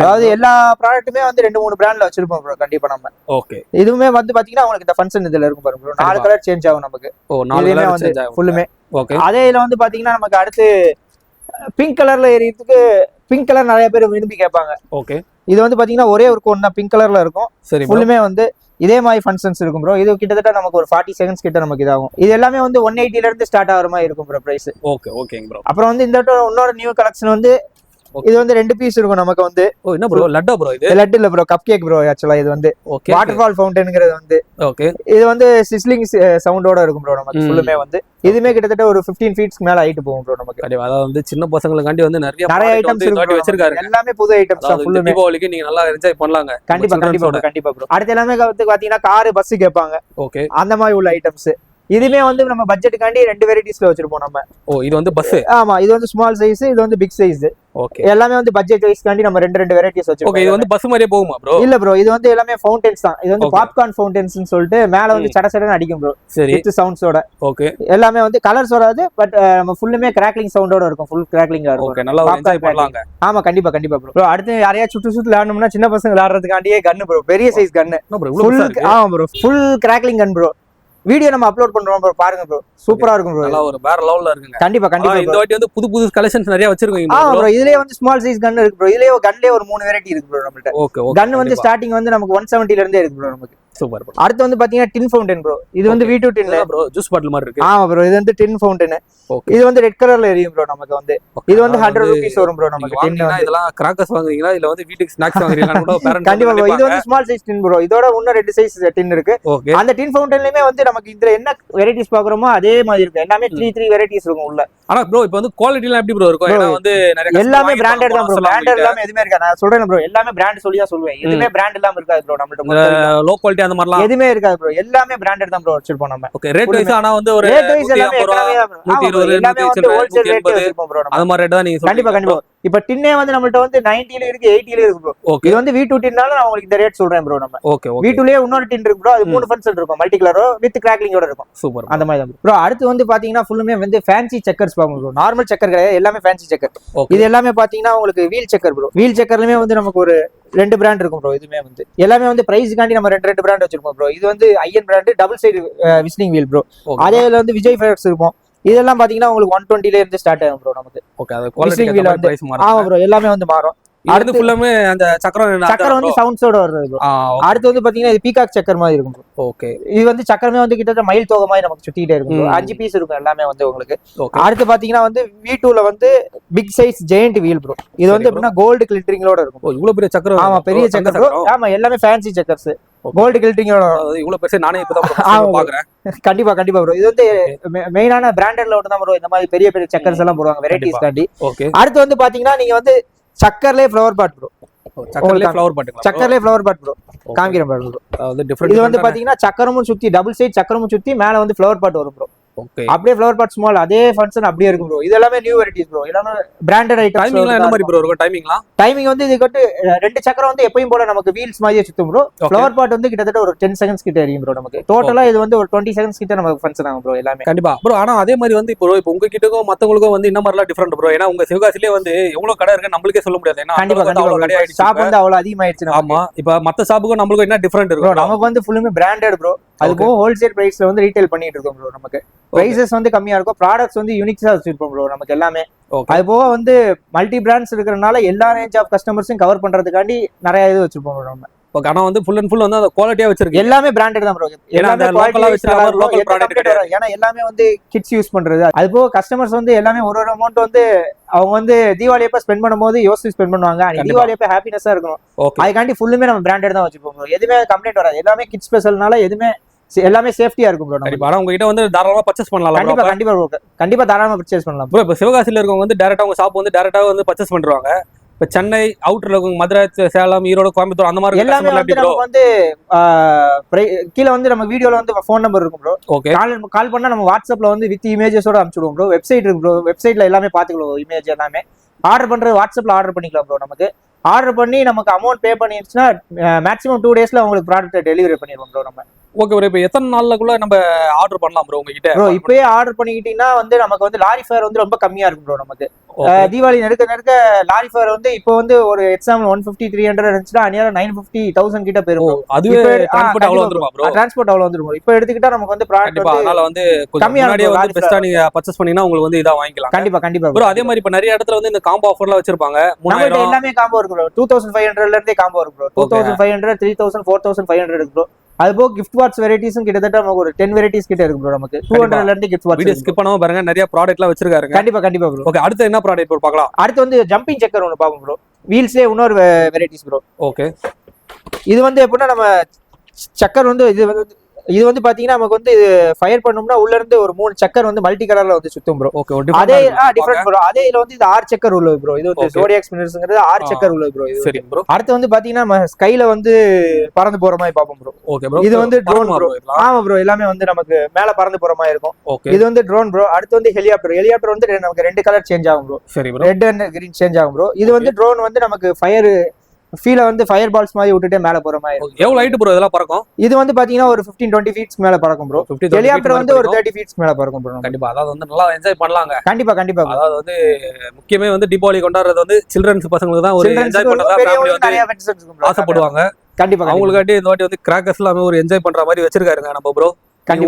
அதாவது எல்லா ப்ராடக்ட்டுமே வந்து 2-3 பிராண்ட்ல வச்சிருப்போம் ப்ரோ கண்டிப்பா நம்ம. ஓகே. இதுவுமே வந்து பாத்தீங்கன்னா உங்களுக்கு இந்த ஃபங்க்ஷன் இதுல இருக்கும் பாருங்க ப்ரோ. 4 கலர் சேஞ்ச் ஆகும் நமக்கு. இதுமே வந்து ஃபுல்லுமே. ஓகே. அதே இதுல வந்து பாத்தீங்கன்னா நமக்கு அடுத்து பிங்க் கலர்ல எரியறதுக்கு பிங்க் கலர் நிறைய பேர் விரும்பி கேட்பாங்க. ஓகே. இது வந்து பாத்தீங்கன்னா ஒரே ஒரு கோன் தான் பிங்க் கலர்ல இருக்கும். ஃபுல்லுமே வந்து இதே மாதிரி ஃபங்க்ஷன்ஸ் இருக்கும் ப்ரோ. இது கிட்டத்தட்ட நமக்கு ஒரு 40 செகண்ட்ஸ் கிட்ட நமக்கு இதாகும். இது எல்லாமே வந்து 180ல இருந்து ஸ்டார்ட் ஆகிற மாதிரி இருக்கும் ப்ரோ பிரைஸ். ஓகே ஓகேங்க ப்ரோ. அப்புறம் வந்து இந்த இன்னொரு நியூ கலெக்ஷன் வந்து இது வந்து 2 பீஸ் இருக்கும் நமக்கு வந்து. ஓ, என்ன ப்ரோ லட்டா ப்ரோ? இது லட்டு இல்ல ப்ரோ, கப் கேக் ப்ரோ. ஆக்சுவலா இது வந்து வாட்டர்ஃபால் ஃபவுண்டன்ங்கிறது வந்து. ஓகே. இது வந்து சிஸ்லிங் சவுண்டோட இருக்கும் ப்ரோ நமக்கு ஃபுல்லுமே வந்து. இதுமே கிட்டத்தட்ட ஒரு 15 ஃபீட்ஸ்க்கு மேல ஹைட் போகும் ப்ரோ நமக்கு. அதாவது வந்து சின்ன பசங்களுக்காண்டி வந்து நிறைய ஐட்டம்ஸ் வச்சிருக்காரு. எல்லாமே புது ஐட்டம்ஸ் தான் ஃபுல்லுமே. தீபாவளிக்கு நீங்க நல்லா என்ஜாய் பண்ணலாங்க. கண்டிப்பா ப்ரோ. அடுத்து எல்லாமே வந்து பாத்தீங்கன்னா கார், பஸ் கேட்பாங்க. ஓகே. அந்த மாதிரி உள்ள ஐட்டம்ஸ். இதுமே வந்து நம்ம பட்ஜெட்டுக்காண்டி 2 வெரைட்டிஸ்ல வச்சிருப்போம் நம்ம. ஓ, இது வந்து பஸ். ஆமா, இது வந்து ஸ்மால் சைஸ், இது வந்து பிக் சைஸ். ஓகே. எல்லாமே வந்து பட்ஜெட் வைஸ்காண்டி நம்ம 2 வெரைட்டிஸ் வச்சிருக்கோம். ஓகே. இது வந்து பஸ் மாதிரியே போகுமா ப்ரோ? இல்ல ப்ரோ, இது வந்து எல்லாமே ஃபவுண்டன்ஸ் தான். இது வந்து பாப்கார்ன் ஃபவுண்டன்ஸ்னு சொல்லிட்டு மேல வந்து சடசடன்னு அடிக்கும் ப்ரோ. சரி. வித் சவுண்ட்ஸோட. ஓகே. எல்லாமே வந்து கலர்ஸ் வராது, பட் நம்ம ஃபுல்லுமே கிராக்லிங் சவுண்டோட இருக்கும். ஃபுல் கிராக்லிங்கா இருக்கும். ஓகே, நல்லா என்ஜாய் பண்ணலாங்க. ஆமா, கண்டிப்பா ப்ரோ. அடுத்து யாரையா சுட்டு விளையாடணும்னா சின்ன பசங்க விளையாடுறதுக்காண்டியே கன்னு ப்ரோ. பெரிய சைஸ் கன்னு. ஆமா ப்ரோ, ஃபுல் கிராக்லிங் கன் ப்ரோ. வீடியோ நம்ம அப்லோட் பண்றோம் ப்ரோ, பாருங்க ப்ரோ. சூப்பரா இருக்கும் ப்ரோ. நல்லா ஒரு வேற லெவல்ல இருக்குங்க. கண்டிப்பா இந்த வாட்டி வந்து புது கலெக்ஷன்ஸ் நிறைய வச்சிருக்கீங்க ப்ரோ. ப்ரோ இதுலயே வந்து ஸ்மால் சைஸ் கன் இருக்கு ப்ரோ. இதுலயே கன்லயே ஒரு 3 வெரைட்டி இருக்கு ப்ரோ நம்மள்ட்ட. ஓகே. கன் வந்து ஸ்டார்டிங் வந்து நமக்கு 170ல இருந்தே இருக்கு ப்ரோ நமக்கு. Super bro. அடுத்து வந்து பாத்தீங்கன்னா டின் ஃபவுண்டன் ப்ரோ. இது வந்து V2 டின் ப்ரோ, ஜூஸ் பாட்டில் மாதிரி இருக்கு. ஆமா ப்ரோ, இது வந்து டின் ஃபவுண்டன். இது வந்து ரெட் கலர்ல எரியும் ப்ரோ நமக்கு வந்து. இது வந்து 100 ரூபீஸ் வரும் ப்ரோ நமக்கு. டின் இதெல்லாம் கிராக்கர்ஸ் வாங்குறீங்களா இல்ல வந்து வீட்டுக்கு ஸ்நாக்ஸ் வாங்குறீங்களா கூட பேரண்ட்ஸ். கண்டிப்பா ப்ரோ. இது வந்து ஸ்மால் சைஸ் டின் ப்ரோ. இதோட இன்னும் 2 சைஸ் டின் இருக்கு. அந்த டின் ஃபவுண்டன்லயுமே வந்து நமக்கு இதுல என்ன வெரைட்டிஸ் பாக்குறோமோ அதே மாதிரி இருக்கு. எல்லாமே 3 வெரைட்டிஸ் இருக்கும் உள்ள. ஆனா ப்ரோ இப்போ வந்து குவாலிட்டி எல்லாம் எப்படி ப்ரோ இருக்கும்? ஏன்னா வந்து நிறைய எல்லாமே பிராண்டட் தான் ப்ரோ. பிராண்டட் இல்லாம எதுமே இருக்காது. நான் சொல்றேன் ப்ரோ, எல்லாமே பிராண்ட் சொல்லி தான் சொல்லுவேன். எதுமே பிராண்ட் இல்லாம இருக்காது ப்ரோ நம்மள்ட்ட. லோ குவாலிட்டி அந்த மாதிரிலாம் எதுமே இருக்காது ப்ரோ. எல்லாமே பிராண்டட் தான் ப்ரோ வச்சிருப்போம் நம்ம. ஓகே. ரேட் வைஸ் ஆனா வந்து ஒரு ரேட் வைஸ் எல்லாமே 120 எல்லாமே வந்து ஹோல்சேல் ரேட் வச்சிருப்போம் ப்ரோ. அந்த மாதிரி ரேட் தான் நீங்க கண்டிப்பா இப்ப டின்னே வந்து நம்மள்ட்ட வந்து 90ல இருக்கு, 80ல இருக்கு ப்ரோ. இது வந்து V2 டின்னால நான் உங்களுக்கு இந்த ரேட் சொல்றேன் ப்ரோ நம்ம. ஓகே. V2லயே இன்னொரு டின் இருக்கு ப்ரோ. அது 3 ஃபங்க்ஷன் இருக்கும். மல்டி கலரோ வித் கிராக்லிங்கோட இருக்கும். சூப்பர். அந்த மாதிரி தான் ப்ரோ. அடுத்து வந்து பாத்தீங்கன்னா ஃபுல்லுமே வந்து ஃபேன்சி செக்கர்ஸ் பாப்போம் ப்ரோ. நார்மல் செக்கர் கிடையாது, எல்லாமே ஃபேன்சி செக்கர். இது எல்லாமே பாத்தீங்கன்னா உங்களுக்கு வீல் செக்கர் ப்ரோ. வீல் செக்கர்லயுமே வந்து நமக்கு ஒரு 2 பிராண்ட் இருக்கும் ப்ரோ. இதுமே வந்து எல்லாமே வந்து பிரைஸ்காண்டி நம்ம 2 பிராண்ட் வச்சிருக்கோம் ப்ரோ. இது வந்து IN brand double side whistling wheel bro. அதே இதுல வந்து விஜய் ஃபைரக்ஸ் இருக்கும். இதெல்லாம் பாத்தீங்கன்னா உங்களுக்கு 120ல இருந்து ஸ்டார்ட் ஆகும் ப்ரோ நமக்கு. ஓகே. அது குவாலிட்டி பிரைஸ் மாறும். ஆமா ப்ரோ, எல்லாமே வந்து மாறும். அடுத்து ஃபுல்லாமே அந்த சக்கரம் வந்து சவுண்ட்ஸோட வருது ப்ரோ. அடுத்து வந்து பாத்தீங்கன்னா இது பீகாக் சக்கர் மாதிரி இருக்கும் ப்ரோ. ஓகே. இது வந்து சக்கரமே வந்து கிட்டத்தட்ட மயில் தோகை மாதிரி நமக்கு சுத்திட்டே இருக்கும் ப்ரோ. 5 பீஸ் இருக்கும் எல்லாமே வந்து உங்களுக்கு. அடுத்து பாத்தீங்கன்னா வந்து V2ல வந்து big size giant wheel bro. இது வந்து எப்படின்னா கோல்டு கிளிட்டரிங்கோட இருக்கும். இவ்வளவு பெரிய சக்கரம். ஆமா, பெரிய சக்கர் ப்ரோ. ஆமா, எல்லாமே ஃபேன்சி சக்கர்ஸ். கோல்டு கிளிட்டரிங்கோட இவ்வளவு பெருசு நானே இப்பதான் பாக்குறேன். கண்டிப்பா ப்ரோ. இது வந்து மெயினான பிராண்டட்ல ஒன்று தான் ப்ரோ. இந்த மாதிரி பெரிய சக்கர்ஸ் எல்லாம் போடுவாங்க வெரைட்டிஸ் காண்டி. அடுத்து வந்து பாத்தீங்கன்னா நீங்க வந்து சக்கர்லயே ஃப்ளவர் பாட் ப்ரோ. சக்கர்லயே ஃப்ளவர் பாட்டுங்களா? சக்கர்லயே ஃப்ளவர் பாட் ப்ரோ, காமிக்கிறேன் பாருங்க ப்ரோ. அது டிஃபரெண்ட். இது வந்து பாத்தீங்கன்னா சக்கரமும் சுத்தி டபுள் சைட் சக்கரமும் சுத்தி மேல வந்து ஃப்ளவர் பாட் வரும் ப்ரோ. ஓகே. அப்படியே ஃப்ளவர் பாட் ஸ்மால் அதே ஃபங்க்ஷன் அப்படியே இருக்கும் ப்ரோ. இது எல்லாமே நியூ வெரைட்டிஸ் ப்ரோ. எல்லாமே பிராண்டட் ஐட்டம்ஸ். டைமிங்லாம் என்ன மாதிரி ப்ரோ இருக்கும்? டைமிங்லாம் வந்து இதுக்கு வந்து 2 சக்கரம் வந்து எப்பயும் போல நமக்கு வீல்ஸ் மாதிரியே சுத்தும் ப்ரோ. ஃப்ளவர் பாட் வந்து கிட்டத்தட்ட ஒரு 10 செகண்ட்ஸ் கிட்ட எரியும் ப்ரோ. நமக்கு டோட்டலா இது வந்து ஒரு 20 செகண்ட்ஸ் கிட்ட நமக்கு ஃபங்க்ஷன் ஆகும் ப்ரோ எல்லாமே. கண்டிப்பா ப்ரோ. ஆனா அதே மாதிரி வந்து இப்போ உங்க கிட்டக்கும் மத்தவங்களுக்கும் வந்து இந்த மாதிரிலாம் டிஃபரெண்ட் ப்ரோ. ஏன்னா உங்க சிவகாசிலே வந்து எவ்வளவு கடை இருக்கு நம்மளுக்கே சொல்ல முடியாது. ஏன்னா கண்டிப்பா கடை ஆயிடுச்சு. ஷாப் வந்து அவ்வளவு அதிகமாயிடுச்சு. ஆமா. இப்ப மத்த ஷாப்புக்கும் நம்மளுக்கும் என்ன டிஃபரெண்ட் இருக்கு ப்ரோ? நமக்கு வந்து ஃபுல்லுமே பிராண்டட் ப்ரோ. அது போக ஹோல்சேல் பிரைஸ்ல வந்து ரீட்டைல் பண்ணிட்டு இருக்கோம் ப்ரோ. நமக்கு பிரைசஸ் வந்து கம்மியா இருக்கும், ப்ராடக்ட்ஸ் வந்து யூனிக்ஸா வச்சிருப்போம் ப்ரோ நமக்கு எல்லாமே. அது போக வந்து மல்டி பிராண்ட்ஸ் இருக்கிறனால எல்லா ரேஞ்ச் ஆஃப் கஸ்டமர்ஸும் கவர் பண்றதுக்காண்டி நிறைய இது வச்சிருப்போம் ப்ரோ நம்ம. ஓகே. ஆனா வந்து ஃபுல் அண்ட் ஃபுல் வந்து அந்த குவாலிட்டியா வச்சிருக்கு. எல்லாமே பிராண்டட் தான் ப்ரோ. எல்லாமே லோக்கலா வச்சிருக்காங்க. லோக்கல் ப்ராடக்ட் கிடையாது. ஏன்னா எல்லாமே வந்து கிட்ஸ் யூஸ் பண்றது. அது போக கஸ்டமர்ஸ் வந்து எல்லாமே ஒரு அமௌண்ட் வந்து அவங்க வந்து தீபாவளி அப்ப ஸ்பெண்ட் பண்ணும்போது யோசிச்சு ஸ்பெண்ட் பண்ணுவாங்க. அன்னைக்கு தீபாவளி அப்ப ஹாப்பினஸா இருக்கணும். அதுக்காண்டி ஃபுல்லுமே நம்ம பிராண்டட் தான் வச்சிருப்போம் ப்ரோ. எதுவுமே கம்ப்ளைண்ட் வராது. எல்லாமே கிட்ஸ் ஸ்பெஷல்னால எதுவுமே எல்லாமே சேஃப்டியா இருக்கும் ப்ரோ. கண்டிப்பா. ஆனா உங்ககிட்ட வந்து தாராளமா பர்ச்சேஸ் பண்ணலாம். கண்டிப்பா தாராளமா பர்ச்சேஸ் பண்ணலாம் ப்ரோ. இப்போ சிவகாசியில இருக்கவங்க வந்து டைரக்டா உங்க ஷாப் வந்து டைரக்டா வந்து பர்ச்சேஸ் பண்றாங்க. இப்ப சென்னை அவுட்டர்ல இருக்கவங்க மதுரை, சேலம், ஈரோடு, கோயம்புத்தூர் அந்த மாதிரி எல்லாமே வந்து நமக்கு வந்து கீழ வந்து நம்ம வீடியோல வந்து ஃபோன் நம்பர் இருக்கும் ப்ரோ. ஓகே. கால் பண்ணா நம்ம வாட்ஸ்அப்ல வந்து வித் இமேஜஸோட அனுப்பிச்சுடுவோம் ப்ரோ. வெப்சைட் இருக்கு ப்ரோ. வெப்சைட்ல எல்லாமே பாத்துக்கலாம் இமேஜ் எல்லாமே. ஆர்டர் பண்றது வாட்ஸ்அப்ல ஆர்டர் பண்ணிக்கலாம் ப்ரோ. நமக்கு ஆர்டர் பண்ணி நமக்கு அமௌண்ட் பே பண்ணிடுச்சுன்னா மேக்ஸிமம் 2 டேஸ்ல உங்களுக்கு ப்ராடக்ட் டெலிவரி பண்ணிடுவோம் ப்ரோ நம்ம. Okay bro. இப்போ எத்தனை நாள்லக்குள்ள நம்ம ஆர்டர் பண்ணலாம் ப்ரோ உங்ககிட்ட? ப்ரோ இப்பயே ஆர்டர் பண்ணிக்கிட்டீங்கன்னா வந்து நமக்கு வந்து லாரி ஃபேர் வந்து ரொம்ப கம்மியா இருக்கும் ப்ரோ. நமக்கு தீபாவளி நெருக்க லாரி ஃபேர் வந்து இப்போ வந்து ஒரு எக்ஸாம்பிள் 150-300 இருந்துச்சுன்னா அநியாயம் 950-1000 கிட்ட போயிரும். அதுவே டிரான்ஸ்போர்ட் அவ்வளவு வந்துருமா ப்ரோ? டிரான்ஸ்போர்ட் அவ்வளவு வந்துரும். இப்போ எடுத்துக்கிட்டா நமக்கு வந்து ப்ராடக்ட் வந்து அதனால வந்து கம்மியா வந்து பெஸ்டா நீங்க பர்ச்சேஸ் பண்ணீங்கன்னா உங்களுக்கு வந்து இதா வாங்கிக்கலாம். கண்டிப்பா ப்ரோ. அதே மாதிரி இப்ப நிறைய இடத்துல வந்து இந்த காம்போ ஆஃபர்லாம் வச்சிருப்பாங்க. நம்மகிட்ட எல்லாமே காம்போ இருக்கு ப்ரோ. 2500 ல இருந்தே காம்போ இருக்கு ப்ரோ. 2500, 3000, 4500 இருக்கு ப்ரோ. அது போக கிஃப்ட் வாட்ச் வெரைட்டிஸும் கிட்டத்தட்ட நமக்கு ஒரு 10 வெரைட்டிஸ் கிட்ட இருக்கு ப்ரோ. நமக்கு 200 ல இருந்து கிஃப்ட் வாட்ச். வீடியோ ஸ்கிப் பண்ணாம பாருங்க. நிறைய ப்ராடக்ட்லாம் வச்சிருக்காங்க. கண்டிப்பா ப்ரோ. ஓகே. அடுத்து என்ன ப்ராடக்ட் ப்ரோ பார்க்கலாம்? அடுத்து வந்து ஜம்பிங் செக்கர் ஒன்னு பாப்போம் ப்ரோ. வீல்ஸ்லயே இன்னொரு வெரைட்டிஸ் ப்ரோ. ஓகே. இது வந்து எப்படின்னா நம்ம சக்கர் வந்து இது வந்து பாத்தீங்கன்னா நமக்கு வந்து ஃபயர் பண்ணோம்னா உள்ள இருந்து ஒரு 3 சக்கர் வந்து மல்டி கலர்ல வந்து சுத்தும் ப்ரோ. அதே டிஃபரண்ட் ப்ரோ. அதே இதுல வந்து இது 6 சக்கர் உள்ளது ப்ரோ. இது வந்து ஜோடியாக் ஸ்பின்னர்ஸ்ங்கிறது 6 சக்கர் உள்ளது ப்ரோ. சரி ப்ரோ. அடுத்து வந்து பாத்தீங்கன்னா நம்ம ஸ்கைல வந்து பறந்து போற மாதிரி பாப்போம் ப்ரோ. Okay bro. இது வந்து ட்ரோன் ப்ரோ. ஆமா ப்ரோ. எல்லாமே வந்து நமக்கு மேல பறந்து போற மாதிரி இருக்கும். இது வந்து ட்ரோன் ப்ரோ. அடுத்து வந்து ஹெலிகாப்டர் வந்து நமக்கு 2 கலர் சேஞ்ச் ஆகும் ப்ரோ. சரி bro. Red and green change ஆகும் ப்ரோ. இது வந்து ட்ரோன் வந்து நமக்கு ஃபீல வந்து ஃபயர் பால்ஸ் மாதிரி விட்டுட்டே மேல போற மாதிரி. எவ்வளவு ஹைட் ப்ரோ இதெல்லாம் பறக்கும்? இது வந்து பாத்தீங்கன்னா ஒரு 15-20 ஃபீட்ஸ் மேல பறக்கும் ப்ரோ. ஹெலிகாப்டர் வந்து ஒரு 30 ஃபீட்ஸ் மேல பறக்கும் ப்ரோ. கண்டிப்பா. அதாவது வந்து நல்லா என்ஜாய் பண்ணலாங்க. கண்டிப்பா. அதாவது வந்து முக்கியமே வந்து தீபாவளி கொண்டாடுறது வந்து சில்ட்ரன்ஸ் பசங்களுக்கு தான் ஒரு என்ஜாய் பண்றதா ஃபேமிலி வந்து ஆசைப்படுவாங்க. கண்டிப்பா. அவங்களுக்காட்டி இந்த வாட்டி வந்து கிராக்கர்ஸ் எல்லாமே ஒரு என்ஜாய் பண்ற மாதிரி வச்சிருக்காருங்க நம்ம ப்ரோ.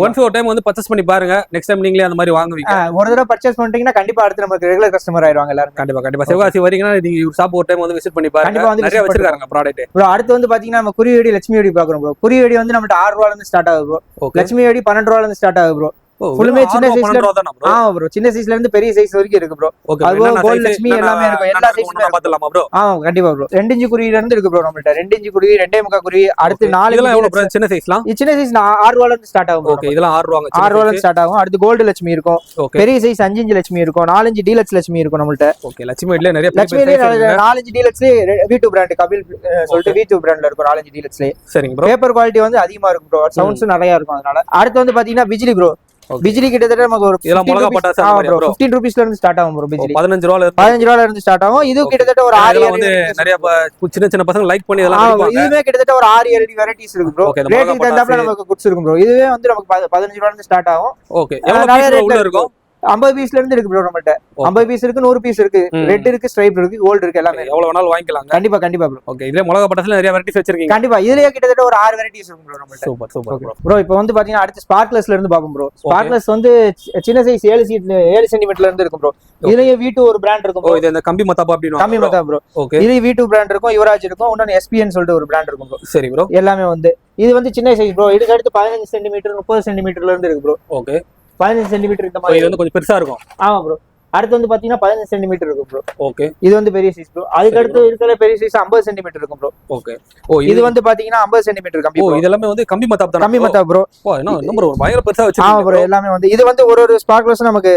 ஒன்ஸ் ஒரு டைம் வந்து பர்ச்சேஸ் பண்ணி பாருங்க. நெக்ஸ்ட் டைம் நீங்களே அந்த மாதிரி வாங்குவீங்க. ஒரு தடவை பர்ச்சேஸ் பண்ணிட்டீங்கன்னா கண்டிப்பா அடுத்து நமக்கு ரெகுலர் கஸ்டமர் ஆயிடுவாங்க எல்லாரும். கண்டிப்பா. சிவகாசி வரீங்கன்னா நீங்க ஷாப் ஒரு டைம் வந்து விசிட் பண்ணி பாருங்க. நிறைய வச்சிருக்காங்க ப்ராடக்ட் ப்ரோ. அடுத்து வந்து பாத்தீங்கன்னா நம்ம குறியீடு லட்சுமி வெடி பாக்குறோம் ப்ரோ. குறியீடு வந்து நம்ம 6 ரூபாயில இருந்து ஸ்டார்ட் ஆகுது ப்ரோ. லட்சுமி வெடி 12 ரூபாயில இருந்து ஸ்டார்ட் ஆகுது ப்ரோ. ஃபுல்லுமே சின்ன சைஸ்ல. ஆமா ப்ரோ. சின்ன சைஸ்ல இருந்து பெரிய சைஸ் வரைக்கும் இருக்கு ப்ரோ. அது கோல்ட் லட்சுமி எல்லாமே இருக்கும். எல்லா சைஸ்லயும் பாத்துலாமா ப்ரோ? கண்டிப்பா ப்ரோ. 2 இன்ச் குருவில இருந்து இருக்கு ப்ரோ நம்மள்ட்ட. 2 இன்ச் குருவி, 2.5 குருவி. அடுத்து 4 இதெல்லாம் எவ்வளவு ப்ரோ? சின்ன சைஸ்லாம்? சின்ன சைஸ் 6 ரூபாயில இருந்து ஸ்டார்ட் ஆகும். ஓகே. இதெல்லாம் 6 ரூபாங்க. 6 ரூபாயில இருந்து ஸ்டார்ட் ஆகும். அடுத்து கோல்ட் லட்சுமி இருக்கும். பெரிய சைஸ் 5 இன்ச் லட்சுமி இருக்கும். 4 இன்ச் டீலக்ஸ் லட்சுமி இருக்கும் நம்மள்ட்ட. ஓகே. லட்சுமி வெடில நிறைய லட்சுமில 4 இன்ச் டீலக்ஸ்ல V2 பிராண்ட் கபில் சொல்லிட்டு V2 பிராண்ட்ல இருக்கும் 4 இன்ச் டீலக்ஸ்ல. சரிங்க ப்ரோ. பேப்பர் குவாலிட்டி வந்து அதிகமா இருக்கும் ப்ரோ. சவுண்ட்ஸ் நிறைய இருக்கும் அதனால. அடுத்து வந்து பாத்தீங்கன்னா பிஜ்லி ப்ரோ. பிஜ்லி கிட்டத்தட்ட நமக்கு ஒரு 15 ரூபீஸ்ல இருந்து ஸ்டார்ட் ஆகும் ப்ரோ. பிஜ்லி 15 ரூபாயில இருந்து ஸ்டார்ட் ஆகும். இது கிட்டத்தட்ட ஒரு 6 வந்து நிறைய சின்ன பசங்க லைக் பண்ணி இதெல்லாம் அடிப்பாங்க. இதுவே கிட்டத்தட்ட ஒரு 6-7 வெரைட்டிஸ் இருக்கு ப்ரோ. ரேட்டுக்கு தகுந்தாப்ல நமக்கு குட்ஸ் இருக்கும் ப்ரோ. இதுவே வந்து நமக்கு 15 ரூபாயில இருந்து ஸ்டார்ட் ஆகும். ஓகே. எவ்வளவு உள்ள இருக்கும்? 50 பீஸ்ல இருந்து இருக்கு ப்ரோ நம்மள்ட்ட. 50 பீஸ் இருக்கு, 100 பீஸ் இருக்கு, ரெட் இருக்கு, ஸ்ட்ரைப் இருக்கு, கோல்ட் இருக்கு, எல்லாமே எவ்வளவு வேணாலும் வாங்கிக்கலாம். கண்டிப்பா ப்ரோ. ஓகே. இதுல மிளகா பட்டாசுல நிறைய வெரைட்டிஸ் வச்சிருக்கீங்க. கண்டிப்பா. இதுலயே கிட்டத்தட்ட ஒரு 6 வெரைட்டிஸ் இருக்கும் ப்ரோ நம்மள்ட்ட. Super bro. இப்போ வந்து பாத்தீங்கன்னா அடுத்து ஸ்பார்க்லஸ்ல இருந்து பாப்போம் ப்ரோ. ஸ்பார்க்லஸ் வந்து சின்ன சைஸ் 7 சென்டிமீட்டர்ல இருந்து இருக்கும் ப்ரோ. இதுலயே V2 ஒரு பிராண்ட் இருக்கும் ப்ரோ. இது இந்த கம்பி மத்தாப்பா அப்படினு. கம்பி மத்தாப்பா ப்ரோ. ஓகே. இது V2 பிராண்ட் இருக்கும், யுவராஜ் இருக்கும், இன்னொரு SPN சொல்லிட்டு ஒரு பிராண்ட் இருக்கும் ப்ரோ. சரி ப்ரோ. எல்லாமே வந்து இது வந்து சின்ன சைஸ் ப்ரோ. இதுக்கு அடுத்து 15 சென்டிமீட்டர் 30 சென்டிமீட்டர்ல இருந்து இருக்கு ப்ரோ. ஓகே. 15 சென்டிமீட்டர் இந்த மாதிரி. இது வந்து கொஞ்சம் பெருசா இருக்கும். ஆமா ப்ரோ. அடுத்து வந்து பாத்தீங்கன்னா 15 சென்டிமீட்டர் இருக்கும் ப்ரோ. ஓகே. இது வந்து பெரிய சைஸ் ப்ரோ. அதுக்கு அடுத்து இருக்கிற பெரிய சைஸ் 50 சென்டிமீட்டர் இருக்கும் ப்ரோ. ஓகே. இது வந்து பாத்தீங்கன்னா 50 சென்டிமீட்டர் கம்பி. இது எல்லாமே வந்து கம்பி மத்தாப் தான். கம்பி மத்தாப் ப்ரோ. என்ன நம்பர் ஒரு பயங்கர பெருசா வச்சிருக்கீங்க. ஆமா ப்ரோ. எல்லாமே வந்து இது வந்து ஒரு ஸ்பார்க்லஸ் நமக்கு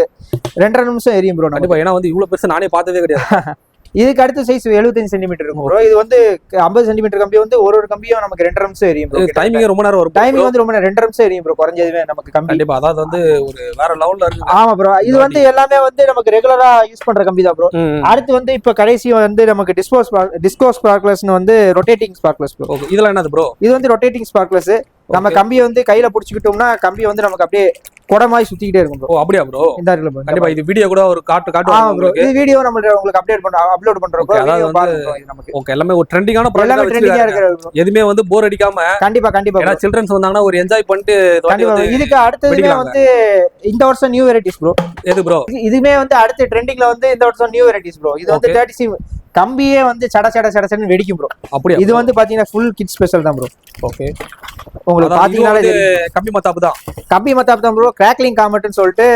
2.5 நிமிஷம் எரியும் ப்ரோ. கண்டிப்பா. ஏன்னா வந்து இவ்வளவு பெருசா நானே பார்த்ததே கிடையாது. இதுக்கு அடுத்த சைஸ் 75 சென்டிமீட்டர் இருக்கும் ப்ரோ. இது வந்து 50 சென்டிமீட்டர் கம்பி வந்து ஒரு கம்பியும் நமக்கு 2 நிமிஷம் எரியும் ப்ரோ. டைமிங் ரொம்ப நேரம் வரும். டைமிங் வந்து ரொம்ப நேரம் 2 நிமிஷம் எரியும் ப்ரோ குறைஞ்சதுமே நமக்கு கம்பி. கண்டிப்பா அதாவது வந்து ஒரு வேற லெவல்ல இருக்கு. ஆமா ப்ரோ. இது வந்து எல்லாமே வந்து நமக்கு ரெகுலரா யூஸ் பண்ற கம்பி தான் ப்ரோ. அடுத்து வந்து இப்ப கடைசி வந்து நமக்கு டிஸ்கோ ஸ்பார்க்லர்ஸ்னு வந்து ரொட்டேட்டிங் ஸ்பார்க்லர்ஸ் ப்ரோ. ஓகே இதெல்லாம் என்னது ப்ரோ? இது வந்து ரொட்டேட்டிங் ஸ்பார்க்லர்ஸ். நம்ம கம்பியை வந்து கையில புடிச்சுக்கிட்டோம்னா கம்பி வந்து நமக்கு அப்படியே கொடை மாதிரி சுத்திக்கிட்டே இருக்கும் ப்ரோ. ஓ அப்படியே ப்ரோ. இந்த இருக்குல ப்ரோ. கண்டிப்பா இது வீடியோ கூட ஒரு காட்டுவாங்க ப்ரோ. இது வீடியோ நம்ம உங்களுக்கு அப்லோட் பண்றோம் ப்ரோ. வீடியோ பாருங்க ப்ரோ. இது நமக்கு ஓகே எல்லாமே ஒரு ட்ரெண்டிங்கான ப்ராடக்ட் எல்லாமே ட்ரெண்டிங்கா இருக்கு. எதுமே வந்து போர் அடிக்காம கண்டிப்பா ஏன்னா சில்ட்ரன்ஸ் வந்தாங்கன்னா ஒரு என்ஜாய் பண்ணிட்டு கண்டிப்பா. இதுக்கு அடுத்ததுமே வந்து இந்த வருஷம் நியூ வெரைட்டிஸ் ப்ரோ. எது ப்ரோ? இதுமே வந்து அடுத்த ட்ரெண்டிங்ல வந்து இந்த வருஷம் நியூ வெரைட்டிஸ் ப்ரோ. இது வந்து 30 கம்பியே வந்து சடன்னு வெடிக்கும் ப்ரோ. அப்படியே இது வந்து பாத்தீங்கன்னா ஃபுல் கிட் ஸ்பெஷல் தான் ப்ரோ. ஓகே உங்களுக்கு பாத்தீங்கன்னா கம்பி மத்தாப்பு தான் ப்ரோ. கிராக்லிங் காமெட்னு சொல்லிட்டு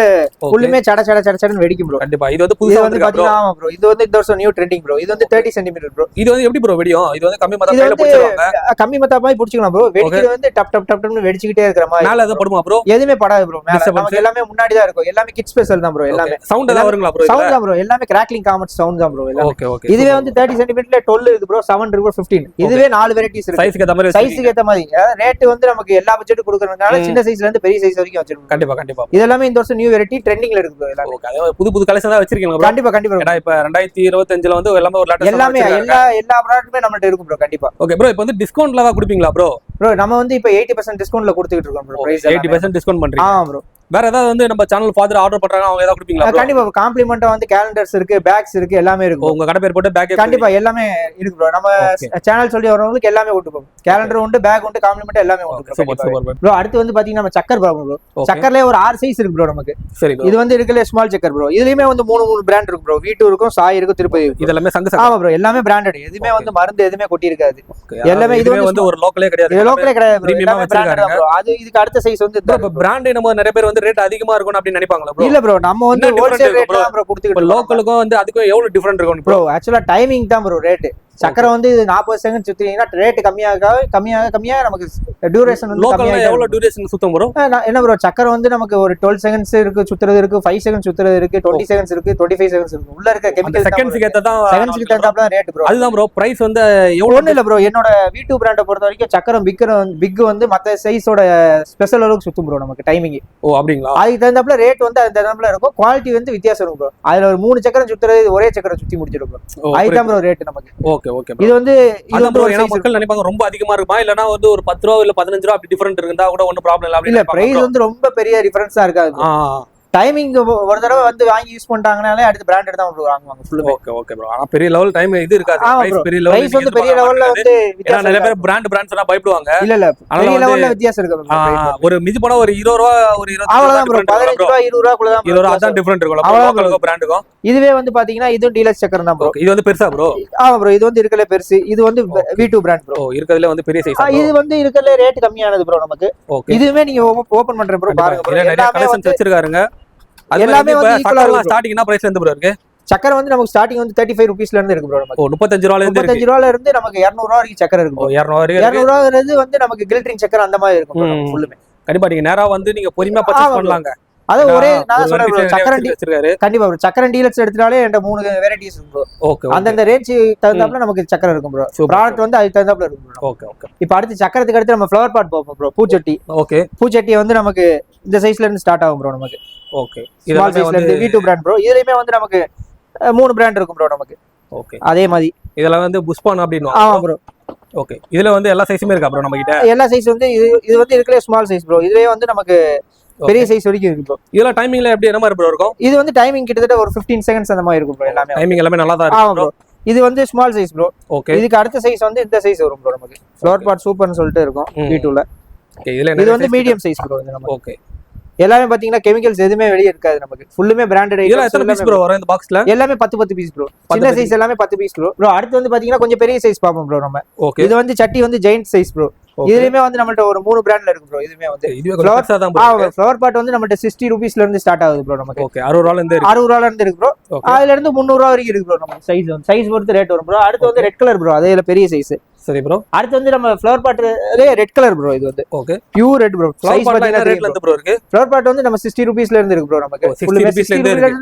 ஃபுல்லுமே சடன்னு வெடிக்கும் ப்ரோ. கண்டிப்பா இது வந்து புதுசா வந்து பாத்தீங்கன்னா ஆமா ப்ரோ. இது வந்து இந்த வருஷம் நியூ ட்ரெண்டிங் ப்ரோ. இது வந்து 30 சென்டிமீட்டர் ப்ரோ. இது வந்து எப்படி ப்ரோ வெடியும்? இது வந்து கம்பி மத்தாப்பு கையில பிடிச்சிடுவாங்க. கம்பி மத்தாப்பு மாதிரி பிடிச்சிக்கலாம் ப்ரோ. வெடிக்கிறது வந்து டப்னு வெடிச்சிட்டே இருக்கிற மாதிரி. மேல எது படுமா ப்ரோ? எதுமே படாது ப்ரோ. மேல எல்லாமே முன்னாடி தான் இருக்கும். எல்லாமே கிட் ஸ்பெஷல் தான் ப்ரோ. எல்லாமே சவுண்ட் ஏதாவது வருங்களா ப்ரோ? சவுண்ட் தான் ப்ரோ. எல்லாமே கிராக்லிங் காமெட் சவுண்ட் தான் ப்ரோ. Okay okay. இதுவே வந்து 30 சென்டிமீட்டர்ல 12 இருக்கு ப்ரோ. 7 இருக்கு ப்ரோ. 15. இதுவே 4 வெரைட்டிஸ் இருக்கு. சைஸ்க்கு ஏத்த மாதிரி ரேட் வந்து நமக்கு எல்லா பட்ஜெட் கொடுக்கறதுனால சின்ன சைஸ்ல இருந்து பெரிய சைஸ் வரைக்கும் வச்சிருக்கோம். கண்டிப்பா இதெல்லாம் இந்த வருஷம் நியூ வெரைட்டி ட்ரெண்டிங்ல இருக்கு ப்ரோ. எல்லாமே புது கலெக்ஷன் தான் வச்சிருக்கீங்க ப்ரோ. கண்டிப்பா. ஏன்னா இப்ப 2025ல வந்து எல்லாமே ஒரு லேட்டஸ்ட் எல்லாமே எல்லா ப்ராடக்ட்டுமே நம்மட்ட இருக்கும் ப்ரோ. கண்டிப்பா. ஓகே ப்ரோ இப்போ வந்து டிஸ்கவுண்ட்ல தான் கொடுப்பீங்களா ப்ரோ? நம்ம வந்து இப்ப 80% டிஸ்கவுண்ட்ல கொடுத்துட்டு இருக்கோம் ப்ரோ. பிரைஸ் 80% டிஸ்கவுண்ட் பண்றீங்க? ஆமா ப்ரோ. வேற ஏதாவது வந்து நம்ம சேனல் ஃபாதர் ஆர்டர் பண்றாங்க அவங்க ஏதாவது கொடுப்பீங்களா? கண்டிப்பா காம்ப்ளிமெண்டா வந்து கேலண்டர்ஸ் இருக்கு, பேக்ஸ் இருக்கு, எல்லாமே இருக்கு. உங்க கடை பேர் போட்டு பேக் கண்டிப்பா எல்லாமே இருக்கு ப்ரோ. நம்ம சேனல் சொல்லி வரவங்களுக்கு எல்லாமே கொடுப்போம். கேலண்டர் உண்டு, பேக் உண்டு, காம்ப்ளிமெண்ட் எல்லாமே உண்டு. Super bro. அடுத்து வந்து பாத்தீங்கன்னா நம்ம சக்கர் பாப்போம் ப்ரோ. சக்கர்லயே ஒரு 6 சைஸ் இருக்கு ப்ரோ நமக்கு. சரி. இது வந்து இருக்கல ஸ்மால் சக்கர் ப்ரோ. இதுலயுமே வந்து 3 பிராண்ட் இருக்கு ப்ரோ. V2 இருக்கும், சாய் இருக்கும், திருப்பதி இருக்கு. இதெல்லாம் சங்கு சக்கர். ஆமா ப்ரோ. எல்லாமே பிராண்டட். எதுமே வந்து மருந்து எதுமே கொட்டி இருக்காது. எல்லாமே இது வந்து ஒரு லோக்கலே கிடையாது. இது லோக்கலே கிடையாது ப்ரோ. எல்லாமே பிராண்டட் ப்ரோ. அது இதுக்கு அடுத்த சைஸ் வந்து ப்ரோ பிராண்ட் நம்ம நிறைய பேர் வந்து ரேட் அதிகமா இருக்கும் அப்படி நினைப்பாங்களா ப்ரோ? இல்ல ப்ரோ. நம்ம வந்து ஹோல்சேல் ரேட் தான் ப்ரோ கொடுத்துக்கிட்டு இருக்கோம். லோக்கலுக்கும் வந்து அதுக்கும் எவ்வளவு டிஃபரண்ட் இருக்கும் ப்ரோ? ஆக்சுவலா டைமிங் தான் ப்ரோ ரேட். சக்கரை வந்து 40 செகண்ட் சுத்தினீங்கன்னா ரேட் கம்மியாக நமக்கு டியூரேஷன் வந்து லோக்கல்ல எவ்வளவு டியூரேஷன் சுத்தம் ப்ரோ? என்ன ப்ரோ சக்கரை வந்து நமக்கு ஒரு 12 செகண்ட்ஸ் இருக்கு சுத்துறது இருக்கு, 5 செகண்ட்ஸ் சுத்துறது இருக்கு, 20 செகண்ட்ஸ் இருக்கு, 25 செகண்ட்ஸ் இருக்கு. உள்ள இருக்க கெமிக்கல் செகண்ட்ஸ்க்கு ஏத்ததான் செகண்ட்ஸ்க்கு தகுந்தாப்ல ரேட் ப்ரோ. அதுதான் ப்ரோ பிரைஸ் வந்து ஒண்ணு இல்ல ப்ரோ. என்னோட V2 பிராண்ட பொறுத்த வரைக்கும் சக்கரம் பிக் வந்து மத்த சைஸோட ஸ்பெஷல் அளவுக்கு சுத்தும் ப்ரோ நமக்கு டைமிங். ஓ அப்படிங்களா? அதுக்கு தகுந்தாப்ல ரேட் வந்து அதுக்கு தகுந்தாப்ல இருக்கும். குவாலிட்டி வந்து வித்தியாசம் இருக்கும் ப்ரோ. அதுல ஒரு 3 சக்கரம் சுத்துறது ஒரே சக்கரம் சுத்தி முடிச்சிடும் ப்ரோ. அதுதான் ப்ரோ ரேட் நமக்கு. Okay okay. இது வந்து மக்கள் நினைப்பாங்க ரொம்ப அதிகமா இருக்குமா இல்லனா வந்து ஒரு 10 ரூபா இல்ல 15 ரூபா அப்படி டிஃபரண்ட் இருந்தா கூட ஒன்னும் ப்ராப்ளம் இல்ல. இல்ல பிரைஸ் வந்து ரொம்ப பெரிய டிஃபரன்ஸா இருக்காது. டைமிங் ஒரு தடவை வந்து வாங்கி யூஸ் பண்ணிட்டாங்கனாலே அடுத்து பிராண்டட் தான் வாங்குவாங்க ஃபுல்லுமே. Okay okay bro. ஆனா பெரிய லெவல் டைம் இது இருக்காது. பிரைஸ் பெரிய லெவல் பிரைஸ் வந்து பெரிய லெவல்ல வந்து வித்தியாசம். நிறைய பேர் பிராண்ட் சொன்னா பயப்படுவாங்க. இல்ல பெரிய லெவல்ல வித்தியாசம் இருக்கு. ஒரு மிஞ்சி போனா ஒரு 20 ரூபா ஒரு 20 அவ்வளவுதான் ப்ரோ. 15 ரூபா 20 ரூபா குள்ள தான் 20 ரூபா அதான் டிஃபரண்ட் இருக்கும் லோக்கலுக்கும் பிராண்டுக்கும். இதுவே வந்து பாத்தீங்கன்னா இது டீலக்ஸ் சக்கரம் தான் ப்ரோ. இது வந்து பெருசா ப்ரோ? ஆமா ப்ரோ. இது வந்து இருக்கல பெருசு. இது வந்து V2 பிராண்ட் ப்ரோ. இருக்கதுல வந்து பெரிய சைஸ். இது வந்து இருக்கல ரேட் கம்மியானது ப்ரோ நமக்கு. இதுவே நீங்க ஓபன் பண்றேன் ப்ரோ பாருங்க ப்ரோ. நிறைய கலெக்ஷன்ஸ் வச்சிருக்காருங்க. எல்லாமே வந்து ஈக்குவலா இருக்கு. ஸ்டார்டிங் என்ன பிரைஸ்ல இருந்து ப்ரோ இருக்கு? சக்கரை வந்து நமக்கு ஸ்டார்டிங் வந்து 35 ரூபீஸ்ல இருந்து இருக்கு ப்ரோ நமக்கு. 35 ரூபாயில இருந்து 35 ரூபாயில இருந்து நமக்கு 200 ரூபாய் வரைக்கும் சக்கரை இருக்கு ப்ரோ. 200 ரூபாய்ங்கிறது வந்து நமக்கு கில்ட்ரிங் சக்கரை அந்த மாதிரி இருக்கும் ப்ரோ ஃபுல்லுமே. கண்டிப்பா நீங்க நேரா வந்து நீங்க பொறுமையா பர்சேஸ் பண்ணலாங்க. அது ஒரே நான் சொல்றேன் ப்ரோ. சக்கரை வச்சிருக்காரு. கண்டிப்பா ப்ரோ. சக்கரை டீலக்ஸ் எடுத்துட்டாலே என்கிட்ட 3 வெரைட்டிஸ் இருக்கு ப்ரோ. ஓகே. அந்த ரேஞ்ச் தகுந்தாப்ல நமக்கு சக்கரை இருக்கும் ப்ரோ. ப்ராடக்ட் வந்து அதுக்கு தகுந்தாப்ல இருக்கும் ப்ரோ. Okay okay. இப்போ அடுத்து சக்கரத்துக்கு அடுத்து நம்ம ஃப்ளவர் பாட் போவோம் ப்ரோ. பூச்சட்டி. ஓகே. பூச்சட்டி வந்து நமக்கு இந்த சைஸ்ல இருந்து ஸ்டார்ட் ஆகும் ப்ரோ நமக்கு. ஓகே. ஸ்மால் சைஸ்ல இருந்து V2 பிராண்ட் ப்ரோ. இதுலயுமே வந்து நமக்கு 3 பிராண்ட் இருக்கும் ப்ரோ நமக்கு. ஓகே. அதே மாதிரி இதெல்லாம் வந்து புஷ்பான் அப்படினு. ஆமா ப்ரோ. ஓகே. இதுல வந்து எல்லா சைஸுமே இருக்கா ப்ரோ நம்ம கிட்ட? எல்லா சைஸ் வந்து இது வந்து இருக்கல ஸ்மால் சைஸ் ப்ரோ. இதுலயே வந்து நமக்கு பெரிய சைஸ் வரைக்கும் இருக்கு ப்ரோ. இதெல்லாம் டைமிங்ல எப்படி என்ன மாதிரி ப்ரோ இருக்கும்? இது வந்து டைமிங் கிட்டத்தட்ட ஒரு 15 செகண்ட்ஸ் அந்த மாதிரி இருக்கும் ப்ரோ. எல்லாமே டைமிங் எல்லாமே நல்லா தான் இருக்கு ப்ரோ. இது வந்து ஸ்மால் சைஸ் ப்ரோ. ஓகே. இதுக்கு அடுத்த சைஸ் வந்து இந்த சைஸ் வரும் ப்ரோ நமக்கு. ஃப்ளவர் பாட் சூப்பர்னு சொல்லிட்டு இருக்கும் V2 ல. ஓகே. இது வந்து மீடியம் சைஸ் ப்ரோ இது நமக்கு. ஓகே. எல்லாமே பாத்தீங்கன்னா கெமிக்கல்ஸ் எதுவுமே வெளிய இருக்காது நமக்கு. ஃபுல்லுமே பிராண்டட் ஐட்டம்ஸ். எத்தனை பீஸ் ப்ரோ வரும் இந்த பாக்ஸ்ல? எல்லாமே 10 பீஸ் ப்ரோ. சின்ன சைஸ் எல்லாமே 10 பீஸ் ப்ரோ. அடுத்து வந்து பாத்தீங்கன்னா கொஞ்சம் பெரிய சைஸ் பாப்போம் ப்ரோ நம்ம. இது வந்து சட்டி வந்து ஜெயண்ட் சைஸ் ப்ரோ. இதுலயுமே வந்து நம்மள்ட்ட ஒரு 3 பிராண்ட்ல இருக்கு ப்ரோ. இதுமே வந்து ஃப்ளவர் பாட் வந்து நம்மள்ட்ட 60 ரூபீஸ்ல இருந்து ஸ்டார்ட் ஆகுது ப்ரோ நமக்கு. ஓகே. 60 ரூபாயில இருந்து இருக்கு ப்ரோ. அதுல இருந்து 300 ரூபாய் வரைக்கும் இருக்கு ப்ரோ நம்ம. சைஸ் பொறுத்து ரேட் வரும் ப்ரோ. அடுத்து வந்து ரெட் கலர் ப்ரோ. அதேல பெரிய சைஸ். சரி ப்ரோ. அடுத்து வந்து நம்ம ஃப்ளவர் பாட்லயே ரெட் கலர் ப்ரோ. இது வந்து okay pure red bro. Flower pot என்ன ரேட்ல இருந்து ப்ரோ இருக்கு? ஃப்ளவர் பாட் வந்து நம்ம 60 ரூபீஸ்ல இருந்து இருக்கு ப்ரோ. நமக்கு 60 ரூபீஸ்ல இருந்து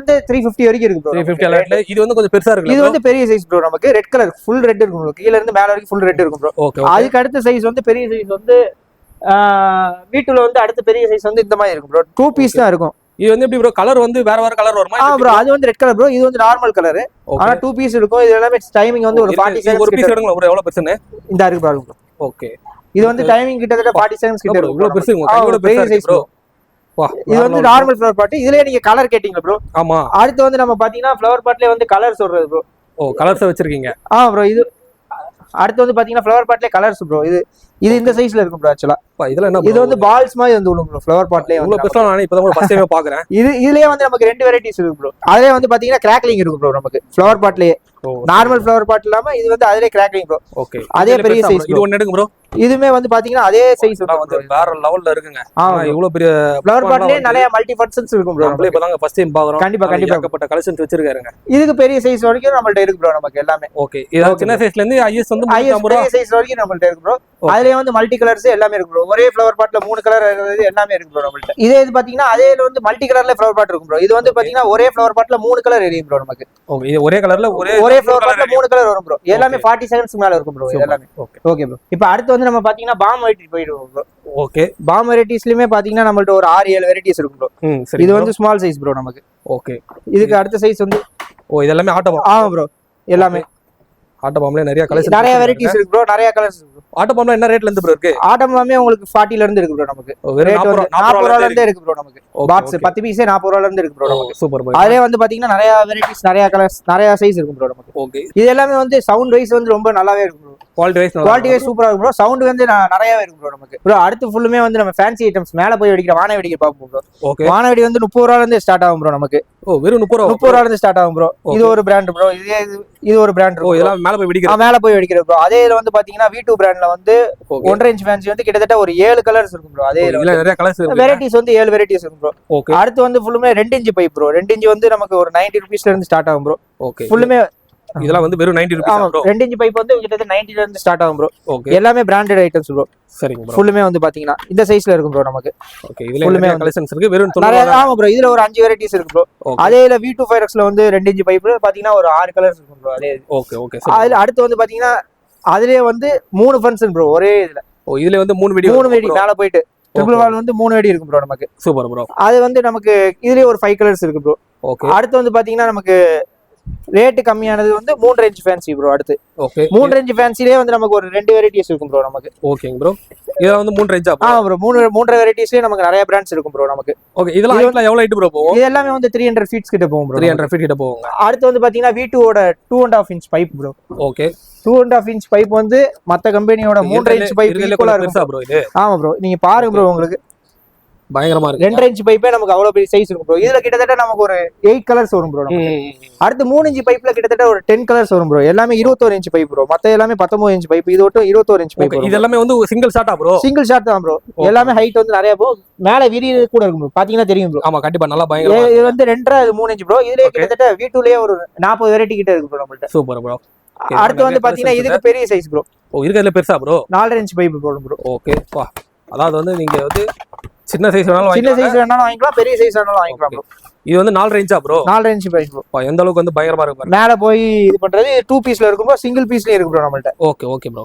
350 வரைக்கும் இருக்கு ப்ரோ. 350 ரேட்ல. இது வந்து கொஞ்சம் பெருசா இருக்கு. இது வந்து பெரிய சைஸ் ப்ரோ. நமக்கு ரெட் கலர் ஃபுல் ரெட் இருக்கும் ப்ரோ. கீழ இருந்து மேல வரைக்கும் ஃபுல் ரெட் இருக்கும் ப்ரோ. ஓகே. அதுக்கு அடுத்த சைஸ் வந்து பெரிய சைஸ் வந்து வீட்டுல வந்து அடுத்த பெரிய சைஸ் வந்து இந்த மாதிரி இருக்கும் ப்ரோ. 2 பீஸ் தான் இருக்கும். இது வந்து எப்படி ப்ரோ கலர் வந்து வேற வேற கலர் வருமா? ப்ரோ அது வந்து ரெட் கலர் ப்ரோ. இது வந்து நார்மல் கலர். ஆனா 2 பீஸ் இருக்கும். இது எல்லாமே டைமிங் வந்து ஒரு 40 செகண்ட்ஸ். ஒரு பீஸ் எடுங்க ப்ரோ. எவ்வளவு பெருசுன்னு இந்த இருக்கு பாருங்க ப்ரோ. ஓகே. இது வந்து டைமிங் கிட்டத்தட்ட 40 செகண்ட்ஸ் கிட்ட இருக்கும். இவ்வளவு பெருசு உங்க கையோட பெரிய சைஸ் ப்ரோ. வா. இது வந்து நார்மல் ஃப்ளவர் பாட். இதுலயே நீங்க கலர் கேட்டிங்க ப்ரோ. ஆமா. அடுத்து வந்து நம்ம பாத்தீங்கன்னா ஃப்ளவர் பாட்லயே வந்து கலர்ஸ் வருது ப்ரோ. ஓ கலர்ஸ் வச்சிருக்கீங்க. ப்ரோ. இது அடுத்து வந்து பாத்தீங்கன்னா ஃப்ளவர் பாட்லயே கலர்ஸ் ப்ரோ. இது இந்த சைஸ்ல இருக்கும் ப்ரோ. ஆக்சுவலா இதெல்லாம் என்ன இது வந்து பால்ஸ் மாதிரி வந்து விழும் ப்ரோ. ஃப்ளவர் பாட்லயே இவ்வளவு பெருசா நான் இப்பதான் ஃபர்ஸ்ட் டைம் பாக்குறேன். இதுலயே வந்து நமக்கு 2 வெரைட்டிஸ் இருக்கு ப்ரோ. அதுலயே வந்து பாத்தீங்கன்னா கிராக்லிங் இருக்கு ப்ரோ. நமக்கு ஃப்ளவர் பாட்லயே நார்மல் ஃப்ளவர் பாட் இல்லாம இது வந்து அதுலயே கிராக்லிங் ப்ரோ. ஓகே. அதே பெரிய சைஸ். இது ஒன்னு எடுங்க ப்ரோ. இதுமே வந்து பாத்தீங்கன்னா அதே சைஸ் வந்து வேற லெவல்ல இருக்குங்க. இவ்வளவு பெரிய ஃப்ளவர் பாட்லயே நிறைய மல்டி ஃபங்க்ஷன்ஸ் இருக்கும் ப்ரோ. நம்ம இப்பதான் ஃபர்ஸ்ட் டைம் பாக்குறோம். கண்டிப்பா ஏகப்பட்ட கலெக்ஷன்ஸ் வச்சிருக்காருங்க. இதுக்கு பெரிய சைஸ் வரைக்கும் நம்மள்ட்ட இருக்கு ப்ரோ. நமக்கு எல்லாமே ஓகே. இது சின்ன சைஸ்ல இருந்து ஐஎஸ் வந்து பெரிய சைஸ் வரைக்கும் நம்மள்ட்ட இருக்கு ப்ரோ. அதுலயே வந்து மல்டி கலர்ஸ் எல்லாமே இருக்கு ப்ரோ. ஒரே ஃப்ளவர் பாட்ல 3 கலர் எல்லாமே இருக்கு ப்ரோ நம்மள்ட்ட. இதே இது பாத்தீங்கன்னா அதே வந்து மல்டி கலர்ல ஃப்ளவர் பாட் இருக்கும் ப்ரோ. இது வந்து பாத்தீங்கன்னா ஒரே ஃப்ளவர் பாட்ல 3 கலர் எரியும் ப்ரோ நமக்கு. ஓகே. இது ஒரே கலர்ல ஒரே ஃப்ளவர் பாட்ல 3 கலர் வரும் ப்ரோ. எல்லாமே 40 செகண்ட்ஸ்க்கு மேல இருக்கும் ப்ரோ. எல்லாமே ஓகே ப்ரோ. இப்போ அடுத்து வந்து நம்ம பாத்தீங்கன்னா பாம் வெரைட்டி போயிடுவோம் ப்ரோ. ஓகே. பாம் வெரைட்டிஸ்லயுமே பாத்தீங்கன்னா நம்மள்ட்ட ஒரு 6-7 வெரைட்டிஸ் இருக்கும் ப்ரோ. இது வந்து ஸ்மால் சைஸ் ப்ரோ நமக்கு. ஓகே. இதுக்கு அடுத்த சைஸ் வந்து இது எல்லாமே ஆட்டோ பாம். ப்ரோ. எல்லாமே ஆட்டோ பாம்ல நிறைய கலர்ஸ் நிறைய வெரைட்டிஸ் இருக்கு ப்ரோ. நிறைய கலர்ஸ் இருக்கு. ஆட்டோ பாம்ல என்ன ரேட்ல இருந்து ப்ரோ இருக்கு? ஆட்டோ பாம்மே உங்களுக்கு 40ல இருந்து இருக்கு ப்ரோ நமக்கு. 40 ரூபாயில இருந்து இருக்கு ப்ரோ நமக்கு. பாக்ஸ் 10 பீஸே 40 ரூபாயில இருந்து இருக்கு ப்ரோ நமக்கு. Super bro. அதுலயே வந்து பாத்தீங்கன்னா நிறைய வெரைட்டிஸ், நிறைய கலர்ஸ், நிறைய சைஸ் இருக்கும் ப்ரோ நமக்கு. ஓகே. இது எல்லாமே வந்து சவுண்ட் வைஸ் வந்து ரொம்ப நல்லாவே இருக்கும் ப்ரோ. குவாலிட்டி வைஸ் சூப்பரா இருக்கும் ப்ரோ. சவுண்ட் வந்து நிறையவே இருக்கும் ப்ரோ நமக்கு. ப்ரோ அடுத்து ஃபுல்லுமே வந்து நம்ம ஃபேன்சி ஐட்டம்ஸ் மேல போய் வெடிக்கிற வான வெடிக்க பாப்போம் ப்ரோ. ஓகே. வான வெடி வந்து 30 ரூபாயில இருந்து ஸ்டார்ட் ஆகும் ப்ரோ நமக்கு. வெறும் 30 ரூபாயில இருந்து ஸ்டார்ட் ஆகும் ப்ரோ. இது ஒரு பிராண்ட் ப்ரோ. இது ஒரு பிராண்ட். இதெல்லாம் மேல போய் வெடிக்கிற மேல போய் வெடிக்கிற ப்ரோ. அதே இதுல வந்து பாத்தீங்கன்னா V2 பிராண்ட்ல வந்து 1.5 இன்ச் ஃபேன்சி வந்து கிட்டத்தட்ட ஒரு 7 கலர்ஸ் இருக்கும் ப்ரோ. அதே நிறைய கலர்ஸ் இருக்கு. வெரைட்டிஸ் வந்து 7 வெரைட்டிஸ் இருக்கும் ப்ரோ. ஓகே. அடுத்து வந்து ஃபுல்லுமே 2 இன்ச் பைப் ப்ரோ. 2 இன்ச் வந்து நமக்கு ஒரு 90 ரூபீஸ்ல இருந்து ஸ்டார்ட் ஆகும் ப்ரோ. ஓகே. ஃபுல்லுமே இதெல்லாம் வந்து வெறும் 90 ரூபீஸ் ப்ரோ. 2 இன்ச் பைப் வந்து கிட்டத்தட்ட 90ல இருந்து ஸ்டார்ட் ஆகும் ப்ரோ. ஓகே. எல்லாமே பிராண்டட் ஐட்டம்ஸ் ப்ரோ. சரிங்க ப்ரோ. ஃபுல்லுமே வந்து பாத்தீங்கன்னா இந்த சைஸ்ல இருக்கும் ப்ரோ நமக்கு. ஓகே. இதுல நிறைய கலெக்ஷன்ஸ் இருக்கு. வெறும் 90 ப்ரோ. இதுல ஒரு 5 வெரைட்டிஸ் இருக்கு ப்ரோ. அதே இதுல V2 ஃபைரக்ஸ்ல வந்து 2 இன்ச் பைப் பாத்தீங்கன்னா ஒரு 6 கலர்ஸ் இருக்கும் ப்ரோ. அதே ஓகே. ஓகே. அதுல அடுத்து வந்து பாத்தீங்கன்னா அதுலயே வந்து 3 ஃபங்க்ஷன் ப்ரோ ஒரே இதுல. இதுல வந்து 3 வெடி மேல போயிட்டு ட்ரிபிள் வால் வந்து 3 வெடி இருக்கும் ப்ரோ நமக்கு. Super bro. அது வந்து நமக்கு இதுலயே ஒரு 5 கலர்ஸ் இருக்கு ப்ரோ. ஓகே. அடுத்து வந்து பாத்தீங்கன்னா நமக்கு ரேட் கம்மியானது வந்து 3 இன்ச் ஃபேன்சி ப்ரோ. அடுத்து ஓகே. 3 இன்ச் ஃபேன்சிலே வந்து நமக்கு ஒரு 2 வெரைட்டிஸ் இருக்கும் ப்ரோ நமக்கு. ஓகேங்க ப்ரோ. இதெல்லாம் வந்து 3 இன்ச் ப்ரோ. 3 வெரைட்டிஸ்லயே நமக்கு நிறைய பிராண்ட்ஸ் இருக்கும் ப்ரோ நமக்கு. ஓகே. இதெல்லாம் எவ்வளவு ஹைட் ப்ரோ போகும்? இது எல்லாமே வந்து 300 ஃபீட்ஸ் கிட்ட போகும் ப்ரோ. 300 ஃபீட் கிட்ட போகுங்க. அடுத்து வந்து பாத்தீங்கன்னா V2 ஓட 2.5 inch pipe bro. Okay. 2.5 inch pipe வந்து மத்த கம்பெனியோட 3 இன்ச் பைப் ஈக்குவலா இருக்கும் ப்ரோ இது. ப்ரோ. நீங்க பாருங்க ப்ரோ. உங்களுக்கு பயங்கரமா இருக்கு. 2 இன்ச் பைப்பே நமக்கு அவ்வளவு பெரிய சைஸ் இருக்கும் ப்ரோ. இதுல கிட்டத்தட்ட நமக்கு ஒரு 8 கலர்ஸ் வரும் ப்ரோ. அடுத்து 3 இன்ச் பைப்ல கிட்டத்தட்ட ஒரு 10 கலர்ஸ் வரும் ப்ரோ. எல்லாமே 21 இன்ச் பைப் ப்ரோ. மத்த எல்லாமே 19 இன்ச் பைப். இது மட்டும் 21 இன்ச் பைப். இது எல்லாமே வந்து சிங்கிள் ஷாட்டா ப்ரோ? சிங்கிள் ஷாட் தான் ப்ரோ. எல்லாமே ஹைட் வந்து நிறைய ப்ரோ. மேல விரி கூட இருக்கும் ப்ரோ. பாத்தீங்கன்னா தெரியும் ப்ரோ. ஆமா கண்டிப்பா நல்லா பயங்கரமா. இது வந்து 2.5 இது 3 இன்ச் ப்ரோ. இதுலயே கிட்டத்தட்ட V2லயே ஒரு 40 வெரைட்டி கிட்ட இருக்கு ப்ரோ நம்மள்ட்ட. Super bro. அடுத்து வந்து பாத்தீங்கன்னா இதுக்கு பெரிய சைஸ் ப்ரோ. இருக்குதுல பெருசா ப்ரோ? 4.5 இன்ச் பைப் போடும் ப்ரோ. ஓகே. அதாவது வந்து நீங்க வந்து சின்ன சைஸ் வேணாலும் வாங்கிக்கலாம், பெரிய சைஸ் வேணாலும் வாங்கிக்கலாம் ப்ரோ. இது வந்து 4 இன்ச்சா ப்ரோ? 4 inch pipe bro. எந்த அளவுக்கு வந்து பயங்கரமா இருக்கு. மேல போய் இது பண்றது 2 பீஸ்ல இருக்கும் ப்ரோ. சிங்கிள் பீஸ்லயே இருக்கு ப்ரோ நம்மள்ட்ட. ஓகே. Okay bro.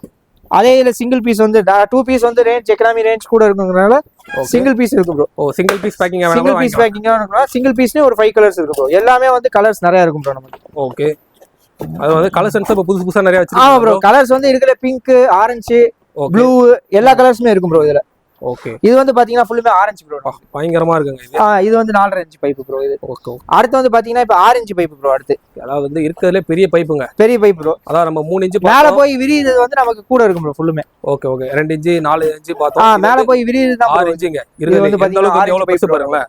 அதே இதுல சிங்கிள் பீஸ் வந்து 2 பீஸ் வந்து ரேஞ்ச் எக்கனாமி ரேஞ்ச் கூட இருக்குங்கறனால சிங்கிள் பீஸ் இருக்கு ப்ரோ. சிங்கிள் பீஸ் பேக்கிங் வேணாலும் சிங்கிள் பீஸ் பேக்கிங் வேணாலும் சிங்கிள் பீஸ்லயே ஒரு 5 கலர்ஸ் இருக்கு ப்ரோ. எல்லாமே வந்து கலர்ஸ் நிறைய இருக்கும் ப்ரோ நமக்கு. ஓகே. அது வந்து கலர்ஸ் இப்ப புதுசா நிறைய வச்சிருக்காங்க ப்ரோ. கலர்ஸ் வந்து இருக்குல பிங்க், ஆரஞ்சு, ப்ளூ எல்லா கலர்ஸுமே இருக்கும் ப்ரோ இதுல. ஓகே. இது வந்து பாத்தீங்கன்னா ஃபுல்லுமே ஆரஞ்சு ப்ரோ. பயங்கரமா இருக்குங்க இது. இது வந்து 4.5 இன்ச் பைப் ப்ரோ இது. ஓகே. அடுத்து வந்து பாத்தீங்கன்னா இப்ப 6 இன்ச் பைப் ப்ரோ. அடுத்து அதாவது வந்து இருக்கிறதுல பெரிய பைப்புங்க. பெரிய பைப் ப்ரோ. அதான் நம்ம 3 இன்ச் மேல போய் விரியுது வந்து நமக்கு கூட இருக்கும் ப்ரோ ஃபுல்லுமே. ஓகே. ஓகே. 2 இன்ச் 4 இன்ச் பார்த்தோம். மேல போய் விரியுது தான் 6 இன்ச்ங்க. இது வந்து பாத்தீங்கன்னா எவ்வளவு பெருசு பாருங்களேன்.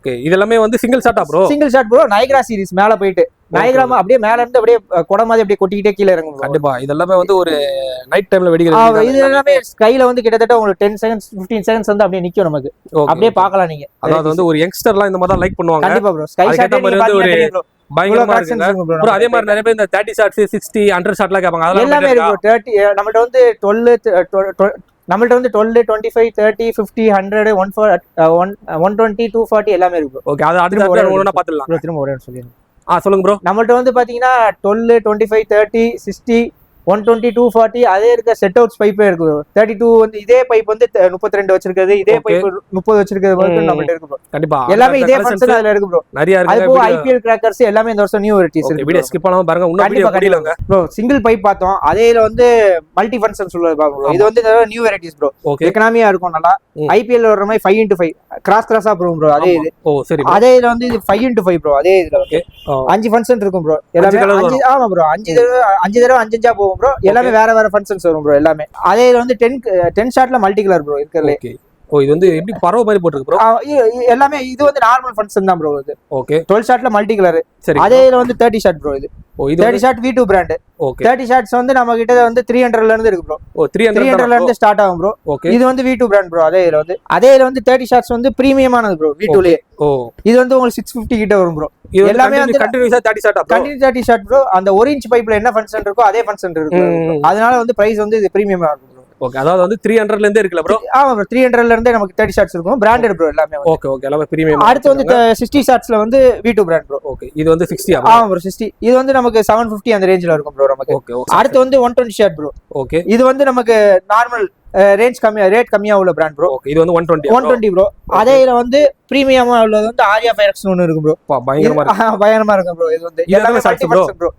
ஓகே. இதெல்லாம் வந்து சிங்கிள் ஷாட்டா bro? Single shot bro. Niagara series மேல போயிட்டு நைக்ரா அப்படியே மேல இருந்து அப்படியே கொடை மாதிரி அப்படியே கொட்டிக்கிட்டே கீழ இறங்கும். கண்டிப்பா இதெல்லாம் வந்து ஒரு நைட் டைம்ல வெடிக்கிறது. இது எல்லாமே ஸ்கைல வந்து கிட்டத்தட்ட உங்களுக்கு 10 செகண்ட்ஸ் 15 செகண்ட்ஸ் வந்து அப்படியே நிக்கும் நமக்கு. அப்படியே பார்க்கலாம் நீங்க. அதாவது வந்து ஒரு யங்ஸ்டர்லாம் இந்த மாதிரி தான் லைக் பண்ணுவாங்க. கண்டிப்பா ப்ரோ. ஸ்கை ஷாட் வந்து ஒரு பயங்கரமா இருக்குங்க ப்ரோ. அதே மாதிரி நிறைய பேர் இந்த 30 ஷாட்ஸ் 60 100 ஷாட்லாம் கேட்பாங்க, அதெல்லாம் எல்லாமே இருக்கு. 30 நம்மள்ட்ட வந்து 12 நம்மள்ட்ட வந்து 12 25 30 50 100 120 240 எல்லாமே இருக்கு. ஓகே, அது அடுத்து ஒண்ணா பாத்துடலாம். திரும்ப ஒரே சொல்லிடுங்க. சொல்லுங்க ப்ரோ. நம்மள்ட்ட வந்து பாத்தீங்கன்னா 12 25 30 60 120 240 அதே இருக்க செட் அவுட்ஸ் பைப்பே இருக்கு. 32 வந்து இதே பைப் வந்து 32 வச்சிருக்கிறது, இதே பைப் 30 வச்சிருக்கிறது வரைக்கும் நம்மள்ட்ட இருக்கு ப்ரோ. கண்டிப்பா எல்லாமே இதே ஃபங்க்ஷன் அதுல இருக்கு ப்ரோ. நிறைய இருக்கு. அது போக ஐபிஎல் கிராக்கர்ஸ் எல்லாமே இந்த வருஷம் நியூ வெரைட்டிஸ் இருக்கு. வீடியோ ஸ்கிப் பண்ணாம பாருங்க. இன்னும் வீடியோ முடியலங்க ப்ரோ. சிங்கிள் பைப் பார்த்தோம், அதேல வந்து மல்டி ஃபங்க்ஷன் சொல்றது பாருங்க. இது வந்து நியூ வெரைட்டிஸ் ப்ரோ. எக்கனாமியா இருக்கும் நல்லா. ஐபிஎல் வர்ற மாதிரி 5x5 கிராஸா ப்ரோ. அதே இது. ஓ சரி. அதே இதுல வந்து இது 5x5 ப்ரோ. அதே இதுல ஓகே 5 ஃபங்க்ஷன் இருக்கும் ப்ரோ. எல்லாமே 5. ஆமா ப்ரோ. 5 தடவை 5 போகும் ப்ரோ. எல்லாமே வேற வேற ஃபங்க்ஷன்ஸ் வரும் ப்ரோ எல்லாமே. அதே இதுல வந்து 10 ஷாட்ல மல்டி கலர் ப்ரோ இருக்கறதுல. ஓகே. ஓ இது வந்து எப்படி பரவ மாதிரி போட்டுருக்கு ப்ரோ? எல்லாமே இது வந்து நார்மல் ஃபங்க்ஷன் தான் ப்ரோ இது. ஓகே. 12 ஷாட்ல மல்டி கலர். சரி. அதே இதுல வந்து 30 ஷாட் ப்ரோ இது. ஓ இது 30 shot V2 brand. Okay. 30 shots வந்து நம்ம கிட்ட வந்து 300 ல இருந்து இருக்கு ப்ரோ. ஓ 300 ல இருந்து ஸ்டார்ட் ஆகும் ப்ரோ. ஓகே. இது வந்து V2 பிராண்ட் ப்ரோ. அதே இதுல வந்து 30 ஷாட்ஸ் வந்து பிரீமியமானது ப்ரோ V2 லயே. ஓ இது வந்து உங்களுக்கு 650 கிட்ட வரும் ப்ரோ. எல்லாமே வந்து கண்டினியூஸா 30 shot bro. Continue 30 shot bro. அந்த 1 இன்ச் பைப்ல என்ன ஃபங்க்ஷன் இருக்கோ அதே ஃபங்க்ஷன் இருக்கு. அதனால வந்து பிரைஸ் வந்து இது பிரீமியமா இருக்கும். ஓகே, அதாவது வந்து 300 ல இருந்தே இருக்குல ப்ரோ. ஆமா ப்ரோ. 300 ல இருந்தே நமக்கு 30 ஷாட்ஸ் இருக்கும். பிராண்டட் ப்ரோ எல்லாமே. ஓகே ஓகே, எல்லாமே பிரீமியம். அடுத்து வந்து 60 ஷாட்ஸ்ல வந்து V2 பிராண்ட் ப்ரோ. ஓகே, இது வந்து 60 ஆமா ப்ரோ 60. இது வந்து நமக்கு 750 அந்த ரேஞ்சில இருக்கும் ப்ரோ நமக்கு. Okay okay. அடுத்து வந்து 120 ஷாட் ப்ரோ. ஓகே. இது வந்து நமக்கு நார்மல் ரேட் கம்மியா உள்ள பிராண்ட் ப்ரோ. ஓகே, இது வந்து 120 ப்ரோ. அதே இதுல வந்து பிரீமியமா உள்ளது வந்து ஆரியா ஃபைரக்ஸ் ஒன்னு இருக்கு ப்ரோ. பயங்கரமா இருக்கும் ப்ரோ. இது வந்து எல்லாமே ஷாட் ப்ரோ.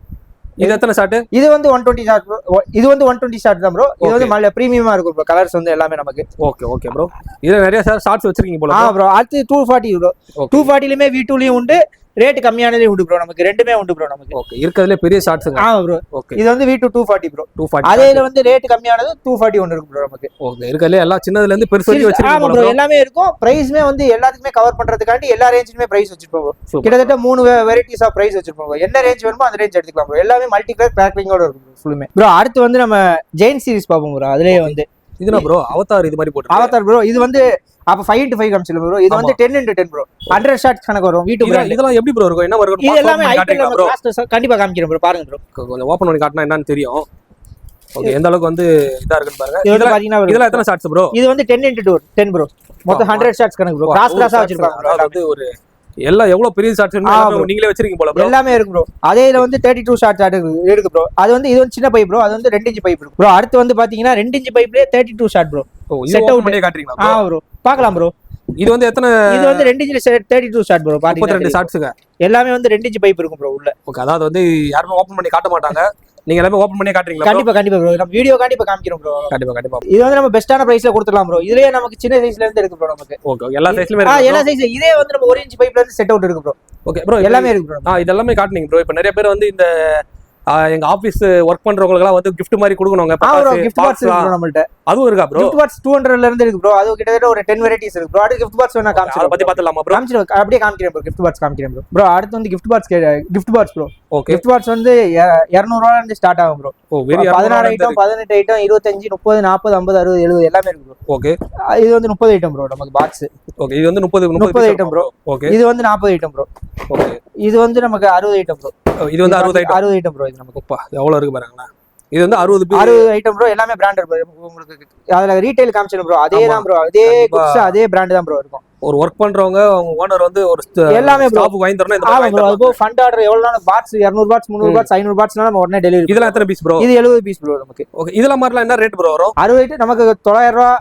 இது எத்தனை ஷாட்? இது வந்து 120 ஷாட் ப்ரோ. இது வந்து 120 ஷாட் தான் ப்ரோ. இது வந்து நல்ல பிரீமியமா இருக்கும் ப்ரோ. கலர்ஸ் வந்து எல்லாமே நமக்கு. Okay okay bro. இதுல நிறைய ஷாட்ஸ் வச்சிருக்கீங்க போல. ப்ரோ. அடுத்து 240 ப்ரோ. 240 லயுமே V2 லயும் உண்டு, ரேட் கம்மியானதே உண்டு ப்ரோ. நமக்கு ரெண்டுமே உண்டு ப்ரோ நமக்கு. ஓகே, இருக்கறதுல பெரிய ஷாட்ஸ்ங்க. ஆமா ப்ரோ. ஓகே. இது வந்து V2 240 ப்ரோ. 240. அதே இதுல வந்து ரேட் கம்மியானது 240 ஒன்னு இருக்கு ப்ரோ நமக்கு. ஓகே, இருக்கறதுல எல்லா சின்னதுல இருந்து பெருசு வரைக்கும் வச்சிருக்கீங்க போல. ஆமா ப்ரோ, எல்லாமே இருக்கும். பிரைஸ்மே வந்து எல்லாத்துக்குமே கவர் பண்றதுக்காண்டி எல்லா ரேஞ்சிலுமே பிரைஸ் வச்சிருப்போம் ப்ரோ. கிட்டத்தட்ட 3 வெரைட்டிஸ் ஆஃப் பிரைஸ் வச்சிருப்போம் ப்ரோ. என்ன ரேஞ்ச் வேணுமோ அந்த ரேஞ்ச் எடுத்துக்கலாம் ப்ரோ. எல்லாமே மல்டி கலர் கிராக்கிங்கோட இருக்கும் ப்ரோ ஃபுல்லுமே. ப்ரோ அடுத்து வந்து நம்ம ஜெயின் சீரிஸ் பாப்போம் ப்ரோ. அதுலயே வந்து இதுனா ப்ரோ அவதார் இது மாதிரி போட்டு. அவதார் ப்ரோ இது வந்து அப்ப 5x5 காமிச்சல ப்ரோ. இது வந்து 10x10 ப்ரோ. 100 ஷாட்ஸ் கணக்கு வரும். V2 brand. இதெல்லாம் எப்படி ப்ரோ இருக்கும்? என்ன வரும்? இது எல்லாமே ஐபிஎல் ப்ரோ. கண்டிப்பா காமிக்கிறேன் ப்ரோ. பாருங்க ப்ரோ. கொஞ்சம் ஓபன் பண்ணி காட்டினா என்னன்னு தெரியும். ஓகே, எந்த அளவுக்கு வந்து இதா இருக்குன்னு பாருங்க. இதெல்லாம் பாத்தீங்கன்னா இதெல்லாம் எத்தனை ஷாட்ஸ் ப்ரோ? இது வந்து 10x10 ப்ரோ. மொத்தம் 100 ஷாட்ஸ் கணக்கு ப்ரோ. கிராஸா வச்சிருக்காங்க ப்ரோ. அதாவது ஒரு எல்லாம் எவ்வளவு பெரிய ஷாட்ஸ் நீங்களே வச்சிருக்கீங்க போல ப்ரோ. எல்லாமே இருக்கு ப்ரோ. அதே இதுல வந்து 32 ஷாட்ஸ் இருக்கு ப்ரோ. அது வந்து இது வந்து சின்ன பைப் ப்ரோ. அது வந்து 2 இன்ச் பைப் ப்ரோ. அடுத்து வந்து பாத்தீங்கன்னா 2 இன்ச் பைப்லயே 32 ஷாட் ப்ரோ. செட் அவுட் பண்ணி காட்றீங்களா ப்ரோ? ப்ரோ பார்க்கலாம் ப்ரோ. இது வந்து எத்தனை? இது வந்து 2 இன்ச் 32 ஷாட் ப்ரோ. 32 ஷாட்ஸ்ங்க. எல்லாமே வந்து 2 இன்ச் பைப் இருக்கும் ப்ரோ உள்ள. ஓகே, அதாவது வந்து யாருமே ஓபன் பண்ணி காட்ட மாட்டாங்க. நீங்க எல்லாமே ஓபன் பண்ணி காட்றீங்களா? கண்டிப்பா ப்ரோ. நம்ம வீடியோ கண்டிப்பா காமிக்கிறோம் ப்ரோ. கண்டிப்பா. இது வந்து நம்ம பெஸ்டான பிரைஸ்ல கொடுத்துடலாம் ப்ரோ. இதுலயே நமக்கு சின்ன சைஸ்ல இருந்து இருக்கு ப்ரோ நமக்கு. ஓகே, எல்லா சைஸ்லயுமே இருக்கு. எல்லா சைஸ் இதே வந்து நம்ம 1 இன்ச் பைப்ல இருந்து செட் அவுட் இருக்கு ப்ரோ. ஓகே ப்ரோ, எல்லாமே இருக்கு ப்ரோ. இது எல்லாமே காட்டுனீங்க ப்ரோ. இப்போ நிறைய பேர் வந்து இந்த எங்க ஆபீஸ் ஒர்க் பண்றவங்களுக்கு எல்லாம் வந்து gift மாதிரி கொடுக்கணுங்க. gift box இருக்கு ப்ரோ நம்மள்ட்ட. அதுவும் இருக்கா ப்ரோ? gift box 200 ல இருந்து இருக்கு ப்ரோ. அது கிட்டத்தட்ட ஒரு 10 வெரைட்டிஸ் இருக்கு ப்ரோ. அடுத்து gift box வேணா காமிச்சறேன். அத பத்தி பார்த்தலாமா ப்ரோ? காமிச்சறேன். அப்படியே காமிக்கிறேன் ப்ரோ. gift box காமிக்கிறேன் ப்ரோ. ப்ரோ அடுத்து வந்து gift box bro. Okay. gift box வந்து 200 ரூபாயில இருந்து ஸ்டார்ட் ஆகும் ப்ரோ. ஓ வெரி 16 ஐட்டம், 18 ஐட்டம், 25, 30, 40, 50, 60, 70 எல்லாமே இருக்கு ப்ரோ. ஓகே. இது வந்து 30 ஐட்டம் ப்ரோ நமக்கு பாக்ஸ். ஓகே, இது வந்து 30 ஐட்டம் ப்ரோ. ஓகே. இது வந்து 40 ஐட்டம் ப்ரோ. ஓகே. இது வந்து நமக்கு 60 ஐட்டம் ப்ரோ. இது வந்து 60 ஐட்டம் ப்ரோ. இது நமக்கு எவ்வளவு இருக்கு பாருங்களா. இது வந்து 60 ஐட்டம் ப்ரோ. எல்லாமே பிராண்டட் ப்ரோ. உங்களுக்கு அதுல ரீட்டைல் காமிச்சேன் ப்ரோ. அதே தான் ப்ரோ. அதே குட்ஸ் அதே பிராண்ட் தான் ப்ரோ இருக்கும். ஒரு ஒர்க் பண்றவங்க அவங்க ஓனர் வந்து ஒரு எல்லாமே ஸ்டாப் வாங்கி தரணும். இந்த மாதிரி ப்ரோ. அது ஃபண்ட் ஆர்டர் எவ்வளவுனா பாட்ஸ் 200 பாட்ஸ் 300 பாட்ஸ் 500 பாட்ஸ்னா நம்ம உடனே டெலிவரி. இதெல்லாம் எத்தனை பீஸ் ப்ரோ? இது 70 பீஸ் ப்ரோ நமக்கு. ஓகே, இதெல்லாம் மாதிரிலாம் என்ன ரேட் ப்ரோ வரும்? 60 ஐட்டம் நமக்கு 900 ரூபாய்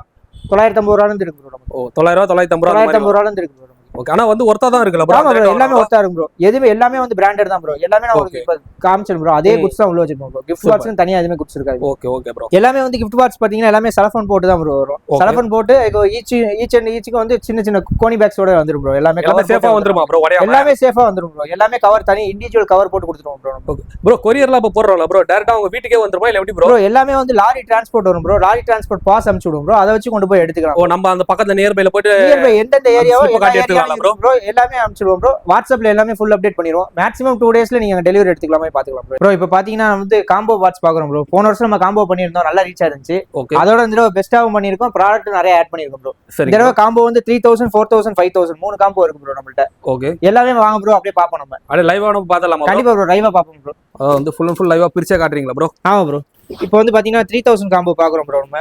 950 ரூபாயில இருந்து இருக்கு ப்ரோ நமக்கு. ஓ 900 950 ரூபாயில இருந்து இருக்கு ப்ரோ. ஓகே, ஆனா வந்து ஒர்த்தா தான் இருக்குல ப்ரோ. ஆமா ப்ரோ, எல்லாமே ஒர்த்தா இருக்கு ப்ரோ. எதுமே எல்லாமே வந்து பிராண்டட் தான் ப்ரோ. எல்லாமே நான் உங்களுக்கு இப்ப காமிச்சேன் ப்ரோ. அதே குட்ஸ் தான் உள்ள வச்சிருக்கோம் ப்ரோ. gift box தனியா எதுமே குட்ஸ் இருக்காது. Okay okay bro. எல்லாமே வந்து gift box பாத்தீங்கன்னா எல்லாமே செலஃபோன் போட்டு தான் ப்ரோ வரும். செலஃபோன் போட்டு ஈச் வந்து சின்ன சின்ன கோனி பேக்ஸோட வந்துரும் ப்ரோ. எல்லாமே சேஃபா வந்துருமா ப்ரோ? எல்லாமே சேஃபா வந்துரும் ப்ரோ. எல்லாமே கவர் தனி இண்டிவிஜுவல் கவர் போட்டு கொடுத்துருவோம் ப்ரோ. ஓகே ப்ரோ, கொரியர்ல அப்ப போறறோம்ல ப்ரோ, டைரக்டா உங்க வீட்டுக்கே வந்துருமா இல்ல எப்படி ப்ரோ? ப்ரோ எல்லாமே வந்து லாரி டிரான்ஸ்போர்ட் வரும் ப்ரோ. லாரி டிரான்ஸ்போர்ட் பாஸ் அனுப்பிச்சு விடுவோம் ப்ரோ. அதை வச்சு கொண்டு போய் எடுத்துக்கலாம். ஓ நம்ம அந்த பக்கத்துல நியர்பைல போயிட்டு நியர்பை எந்தெந்த ஏரியாவோ ப்ரோ எல்லாமே அனுப்பிச்சிடுவோம் ப்ரோ. வாட்ஸ்அப்ல எல்லாமே ஃபுல் அப்டேட் பண்ணிடுவோம். மேக்ஸிமம் 2 டேஸ்ல நீங்க டெலிவரி எடுத்துக்கலாமே பாத்துக்கலாம் ப்ரோ. இப்போ பாத்தீங்கன்னா வந்து காம்போ பார்ட்ஸ் பாக்குறோம் ப்ரோ. போன வருஷம் நம்ம காம்போ பண்ணியிருந்தோம், நல்லா ரீச் ஆயிருந்துச்சு. அதோட இந்த தடவை பெஸ்ட்டாவும் பண்ணியிருக்கோம், ப்ராடக்ட் நிறைய ஆட் பண்ணிருக்கோம் ப்ரோ. இந்த தடவை காம்போ வந்து 3000, 4000, 5000 3 காம்போ இருக்கு ப்ரோ நம்மள்ட்ட. ஓகே, எல்லாமே வாங்க ப்ரோ, அப்படியே பாப்போம் நம்ம. அப்படியே லைவா நம்ம பார்த்தலாமா? கண்டிப்பா ப்ரோ, லைவா பாப்போம் ப்ரோ. வந்து ஃபுல் அண்ட் ஃபுல் லைவா பிரிச்சே காட்டுறீங்களா ப்ரோ? ஆமா ப்ரோ. இப்போ வந்து பாத்தீங்கன்னா 3000 காம்போ பாக்குறோம் ப்ரோ நம்ம.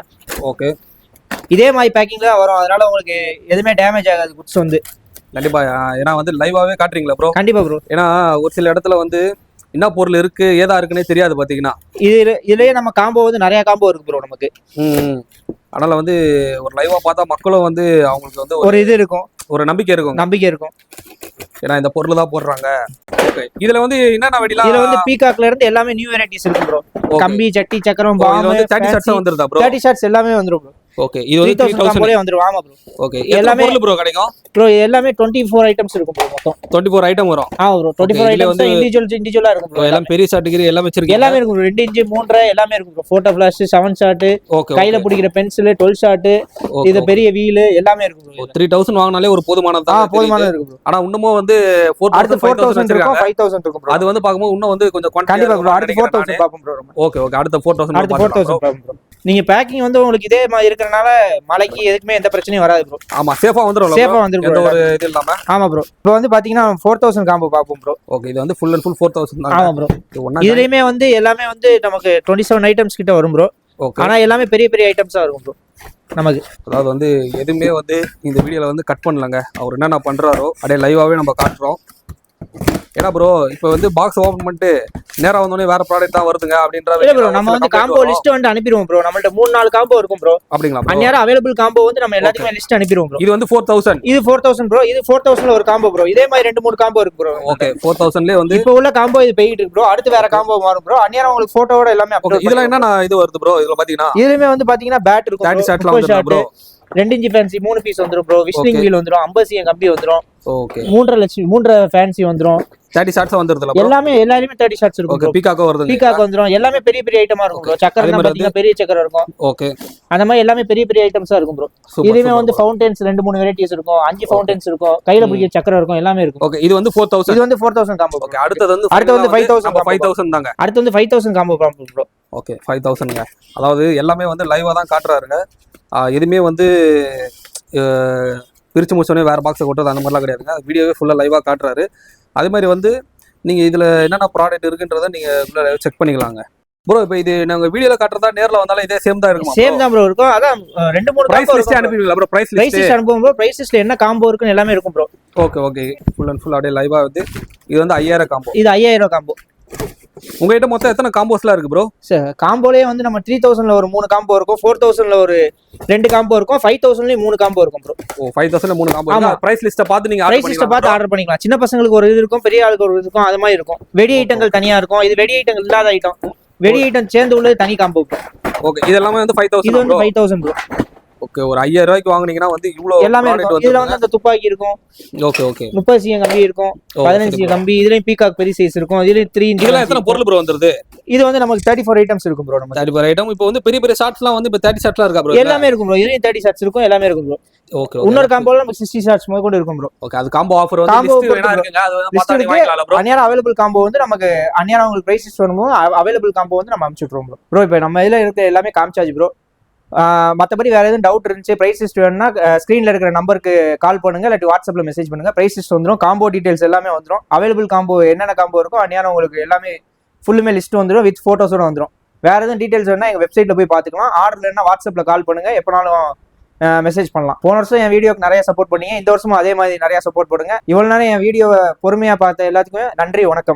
ஓகே, இதே மாதிரி பேக்கிங்ல தான் வரும், அதனால உங்களுக்கு எதுவுமே டேமேஜ் ஆகாது குட்ஸ் வந்து. கண்டிப்பா, ஏன்னா வந்து லைவாவே காட்டுறீங்களா ப்ரோ? கண்டிப்பா ப்ரோ. ஏன்னா ஒரு சில இடத்துல வந்து என்ன பொருள் இருக்கு ஏதா இருக்குன்னே தெரியாது பாத்தீங்கன்னா. இதுலயே நம்ம காம்போ வந்து நிறைய காம்போ இருக்கு ப்ரோ நமக்கு. அதனால வந்து ஒரு லைவா பார்த்தா மக்களும் வந்து அவங்களுக்கு வந்து ஒரு இது இருக்கும், ஒரு நம்பிக்கை இருக்கும். ஏன்னா இந்த பொருள் தான் போடுறாங்க. ஓகே, இதுல வந்து என்னென்ன வெடிலாம்? இதுல வந்து பீகாக்ல இருந்து எல்லாமே நியூ வெரைட்டிஸ் இருக்கு ப்ரோ. கம்பி, சட்டி, சக்கரம், பாம், வந்து 30 ஷாட்ஸ் வந்துருதா ப்ரோ? 30 ஷாட்ஸ் எல்லாமே வந்துரும் ப்ரோ. ஓகே, இது வந்து 3000 போலே வந்துரும். ஆமா ப்ரோ. ஓகே, எல்லாமே பொருள் ப்ரோ கிடைக்கும் ப்ரோ. எல்லாமே 24 ஐட்டம்ஸ் இருக்கும் ப்ரோ. மொத்தம் 24 ஐட்டம் வரும். ஆமா ப்ரோ, 24 ஐட்டம்ஸ் வந்து இண்டிவிஜுவலா இருக்கும் ப்ரோ. எல்லாம் பெரிய ஷாட் கிரி எல்லாமே வச்சிருக்கீங்க. எல்லாமே இருக்கும் 2 இன்ச் 3 எல்லாமே இருக்கும் ப்ரோ. போட்டோ ஃபிளாஷ், 7 ஷாட், கையில பிடிக்கிற பென்சில், 12 ஷாட், இது பெரிய வீல் எல்லாமே இருக்கும் ப்ரோ. 3000 வாங்குனாலே ஒரு போதுமானது தான். போதுமானது இருக்கு ப்ரோ. ஆனா இன்னமும் வந்து 4000 இருக்கும், 5000 இருக்கும் ப்ரோ. அது வந்து பாக்கும்போது இன்னும் வந்து கொஞ்சம் குவாண்டிட்டி. கண்டிப்பா ப்ரோ, அடுத்து 4000 பாப்போம் ப்ரோ. ஓகே ஓகே, அடுத்து 4000 பாப்போம் ப்ரோ. நீங்க பேக்கிங் வந்து உங்களுக்கு இதே மாதிரி இருக்கறனால மலைக்கு எதுக்குமே எந்த பிரச்சனையும் வராது ப்ரோ. ஆமா, சேஃபா வந்துரும். எந்த ஒரு இது இல்லாம. ஆமா ப்ரோ. இப்போ வந்து பாத்தீங்கன்னா 4000 காம்போ பாப்போம் ப்ரோ. ஓகே, இது வந்து ஃபுல் அண்ட் ஃபுல் 4000 தான். ஆமா ப்ரோ. இதுலயுமே வந்து எல்லாமே வந்து நமக்கு 27 ஐட்டம்ஸ் கிட்ட வரும் ப்ரோ. ஆனா எல்லாமே பெரிய பெரிய ஐட்டம்ஸா இருக்கும் ப்ரோ நமக்கு. அதாவது வந்து எதுவுமே வந்து இந்த வீடியோல வந்து கட் பண்ணலங்க. அவர் என்னென்ன பண்றாரோ அப்படியே லைவாவே நம்ம காட்டுறோம். ஏன்னா ப்ரோ இப்போ வந்து பாக்ஸ் ஓபன் பண்ணிட்டு நேரா வந்தோடனே வேற ப்ராடக்ட் தான் வருதுங்க அப்படின்ற ப்ரோ. நம்ம வந்து காம்போ லிஸ்ட் வந்து அனுப்பிடுவோம் ப்ரோ. நம்மள்ட்ட 3-4 காம்போ இருக்கும் ப்ரோ. அப்படிங்களா? அந்நேரம் அவைலபிள் காம்போ வந்து நம்ம எல்லாத்துக்குமே லிஸ்ட் அனுப்பிடுவோம் ப்ரோ. இது வந்து 4000. இது 4000 ப்ரோ. இது 4000ல ஒரு காம்போ ப்ரோ. இதே மாதிரி 2-3 காம்போ இருக்கு ப்ரோ. ஓகே, 4000லே வந்து இப்போ உள்ள காம்போ இது போயிட்டு இருக்கு ப்ரோ. அடுத்து வேற காம்போ வரும் ப்ரோ. அந்நேரம் உங்களுக்கு போட்டோவோட எல்லாமே அப்லோட். இதெல்லாம் என்னன்னா இது வருது ப்ரோ. இதுல பாத்தீங்கன்னா இதுலயுமே வந்து பாத்தீங்கன்னா பேட் இருக்கும், 30 ஷாட்லாம் வந்துரும் ப்ரோ. 2 இன்ச் ஃபேன்சி 3 பீஸ் வந்துரும் ப்ரோ. விஸ்லிங் வீல் வந்துரும், 50 கம்பி வந்துரும். ஓகே, 3 ஃபேன்சி வந்துரும். 30 ஷாட்ஸ் வந்துருதுல ப்ரோ. எல்லாமே 30 ஷாட்ஸ் இருக்கும். ஓகே, பீகாக் வருது. பீகாக் வந்துரும். எல்லாமே பெரிய பெரிய ஐட்டமா இருக்கும் ப்ரோ. சக்கரம் பாத்தீங்கன்னா பெரிய சக்கரம் இருக்கும். ஓகே, அந்த மாதிரி எல்லாமே பெரிய பெரிய ஐட்டம்ஸா இருக்கும் ப்ரோ. இதுமே வந்து ஃபவுண்டன்ஸ் 2-3 வெரைட்டிஸ் இருக்கும். 5 ஃபவுண்டன்ஸ் இருக்கும். கையில பிடிக்கிற சக்கரம் இருக்கும். எல்லாமே இருக்கும். ஓகே, இது வந்து 4000. இது வந்து 4000 காம்போ. ஓகே, அடுத்து வந்து 5000 தாங்க. அடுத்து வந்து 5000 காம்போ ப்ரோ. ஓகே, 5000ங்க. அதாவது எல்லாமே வந்து லைவா தான் காட்டுறாருங்க. எதுவுமே வந்து பிரிச்சு முடிச்சோடனே வேற பாக்ஸை கொட்டுறது அந்த மாதிரிலாம் கிடையாதுங்க. வீடியோவே ஃபுல்லாக லைவாக காட்டுறாரு. அதே மாதிரி வந்து நீங்கள் இதில் என்னென்ன ப்ராடக்ட் இருக்குன்றதை நீங்கள் செக் பண்ணிக்கலாங்க ப்ரோ. இப்போ இது நாங்கள் வீடியோவில் காட்டுறதா நேரில் வந்தாலும் இதே சேம் தான் இருக்கும். சேம் தான் ப்ரோ இருக்கும். அதான் 2-3 பிரைஸ் லிஸ்ட் அனுப்பிடுவீங்களா ப்ரோ? பிரைஸ் லிஸ்ட் அனுப்புவோம் ப்ரோ. பிரைஸ் லிஸ்ட்ல என்ன காம்போ இருக்குன்னு எல்லாமே இருக்கும் bro. Okay okay, full and full அப்படியே லைவாக வந்து இது வந்து 5000 காம்போ. இது 5000 காம்போ. உங்ககிட்ட மொத்தம் எத்தனை காம்போஸ்லாம் இருக்கு ப்ரோ? சார் காம்போலயே வந்து நம்ம 3000ல ஒரு 3 காம்போ இருக்கும், 4000ல ஒரு 2 காம்போ இருக்கும், 5000லயும் 3 காம்போ இருக்கும் ப்ரோ. ஓ, 5000ல 3 காம்போ. ஆமா, பிரைஸ் லிஸ்ட்டை பார்த்து நீங்க ஆர்டர் பண்ணிக்கலாம். சின்ன பசங்களுக்கு ஒரு இது இருக்கும், பெரிய ஆளுக்கு ஒரு இது இருக்கும், அது மாதிரி இருக்கும். வெடி ஐட்டங்கள் தனியா இருக்கும். இது வெடி ஐட்டங்கள் இல்லாத ஐட்டம். வெடி ஐட்டம் சேர்ந்து உள்ளது தனி காம்போ. ஓகே, இதெல்லாம் வந்து 5000. இது வந்து 5000 ப்ரோ. ஓகே, ஒரு 5000 ரூபாய்க்கு வாங்குனீங்கன்னா வந்து இவ்ளோ எல்லாமே இருக்கும். இதுல வந்து அந்த துப்பாக்கி இருக்கும். ஓகே ஓகே, 30 கம்பி இருக்கும், 15 கம்பி. இதுலயும் பீகாக் பெரிய சைஸ் இருக்கும். இதுலயும் 3 இன்ச். இதெல்லாம் எத்தனை பொருள் ப்ரோ வந்துருது? இது வந்து நமக்கு 34 ஐட்டம்ஸ் இருக்கும் ப்ரோ. நம்ம 34 ஐட்டம். இப்போ வந்து பெரிய பெரிய ஷாட்ஸ்லாம் வந்து இப்போ 30 ஷாட்லாம் இருக்கா ப்ரோ? எல்லாமே இருக்கும் ப்ரோ. இதுலயும் 30 ஷாட்ஸ் இருக்கும், எல்லாமே இருக்கும் ப்ரோ. ஓகே, இன்னொரு காம்போல நமக்கு 60 ஷாட்ஸ் முதல் கூட இருக்கும் ப்ரோ. ஓகே, அது காம்போ ஆஃபர் வந்து லிஸ்ட் வேணா இருக்குங்க. அது வந்து பார்த்தா நீங்க வாங்கிக்கலாம் ப்ரோ. அன்னியார அவைலபிள் காம்போ வந்து நமக்கு அன்னியார உங்களுக்கு பிரைஸ் லிஸ்ட் வேணுமோ அவைலபிள் காம்போ வந்து நம்ம அனுப்பிச்சு விட்டுருவோம் ப்ரோ. ப்ரோ இப்போ நம்ம இதுல இருக்க எல்லாமே காமிச்சாச்சு ப்ரோ. மற்றபடி வேற எதுவும் டவுட் இருந்துச்சு, பிரைஸ் லிஸ்ட் வேணும்னா ஸ்க்ரீனில் இருக்கிற நம்பருக்கு கால் பண்ணுங்க, இல்லாட்டி வாட்ஸ்அப்பில் மெசேஜ் பண்ணுங்க. பிரைஸ் லிஸ்ட் வந்துடும், காம்போ டீடைல்ஸ் எல்லாமே வந்துடும். அவைலபிள் காம்போ என்னென்ன காம்போ இருக்கோ அந்நேரம் உங்களுக்கு எல்லாமே ஃபுல்லுமே லிஸ்ட் வந்துடும், வித் ஃபோட்டோஸோட வந்துடும். வேற எதுவும் டீடைல்ஸ் வேணா எங்கள் வெப்சைட்டில் போய் பார்த்துக்கலாம். ஆர்டர் இல்லைன்னா வாட்ஸ்அப்பில் கால் பண்ணுங்க, எப்போனாலும் மெசேஜ் பண்ணலாம். போன வருஷம் என் வீடியோக்கு நிறைய சப்போர்ட் பண்ணீங்க, இந்த வருஷமும் அதே மாதிரி நிறைய சப்போர்ட் பண்ணுங்க. இவ்வளோ நேரம் என் வீடியோவை பொறுமையாக பார்த்த எல்லாத்துக்குமே நன்றி, வணக்கம்.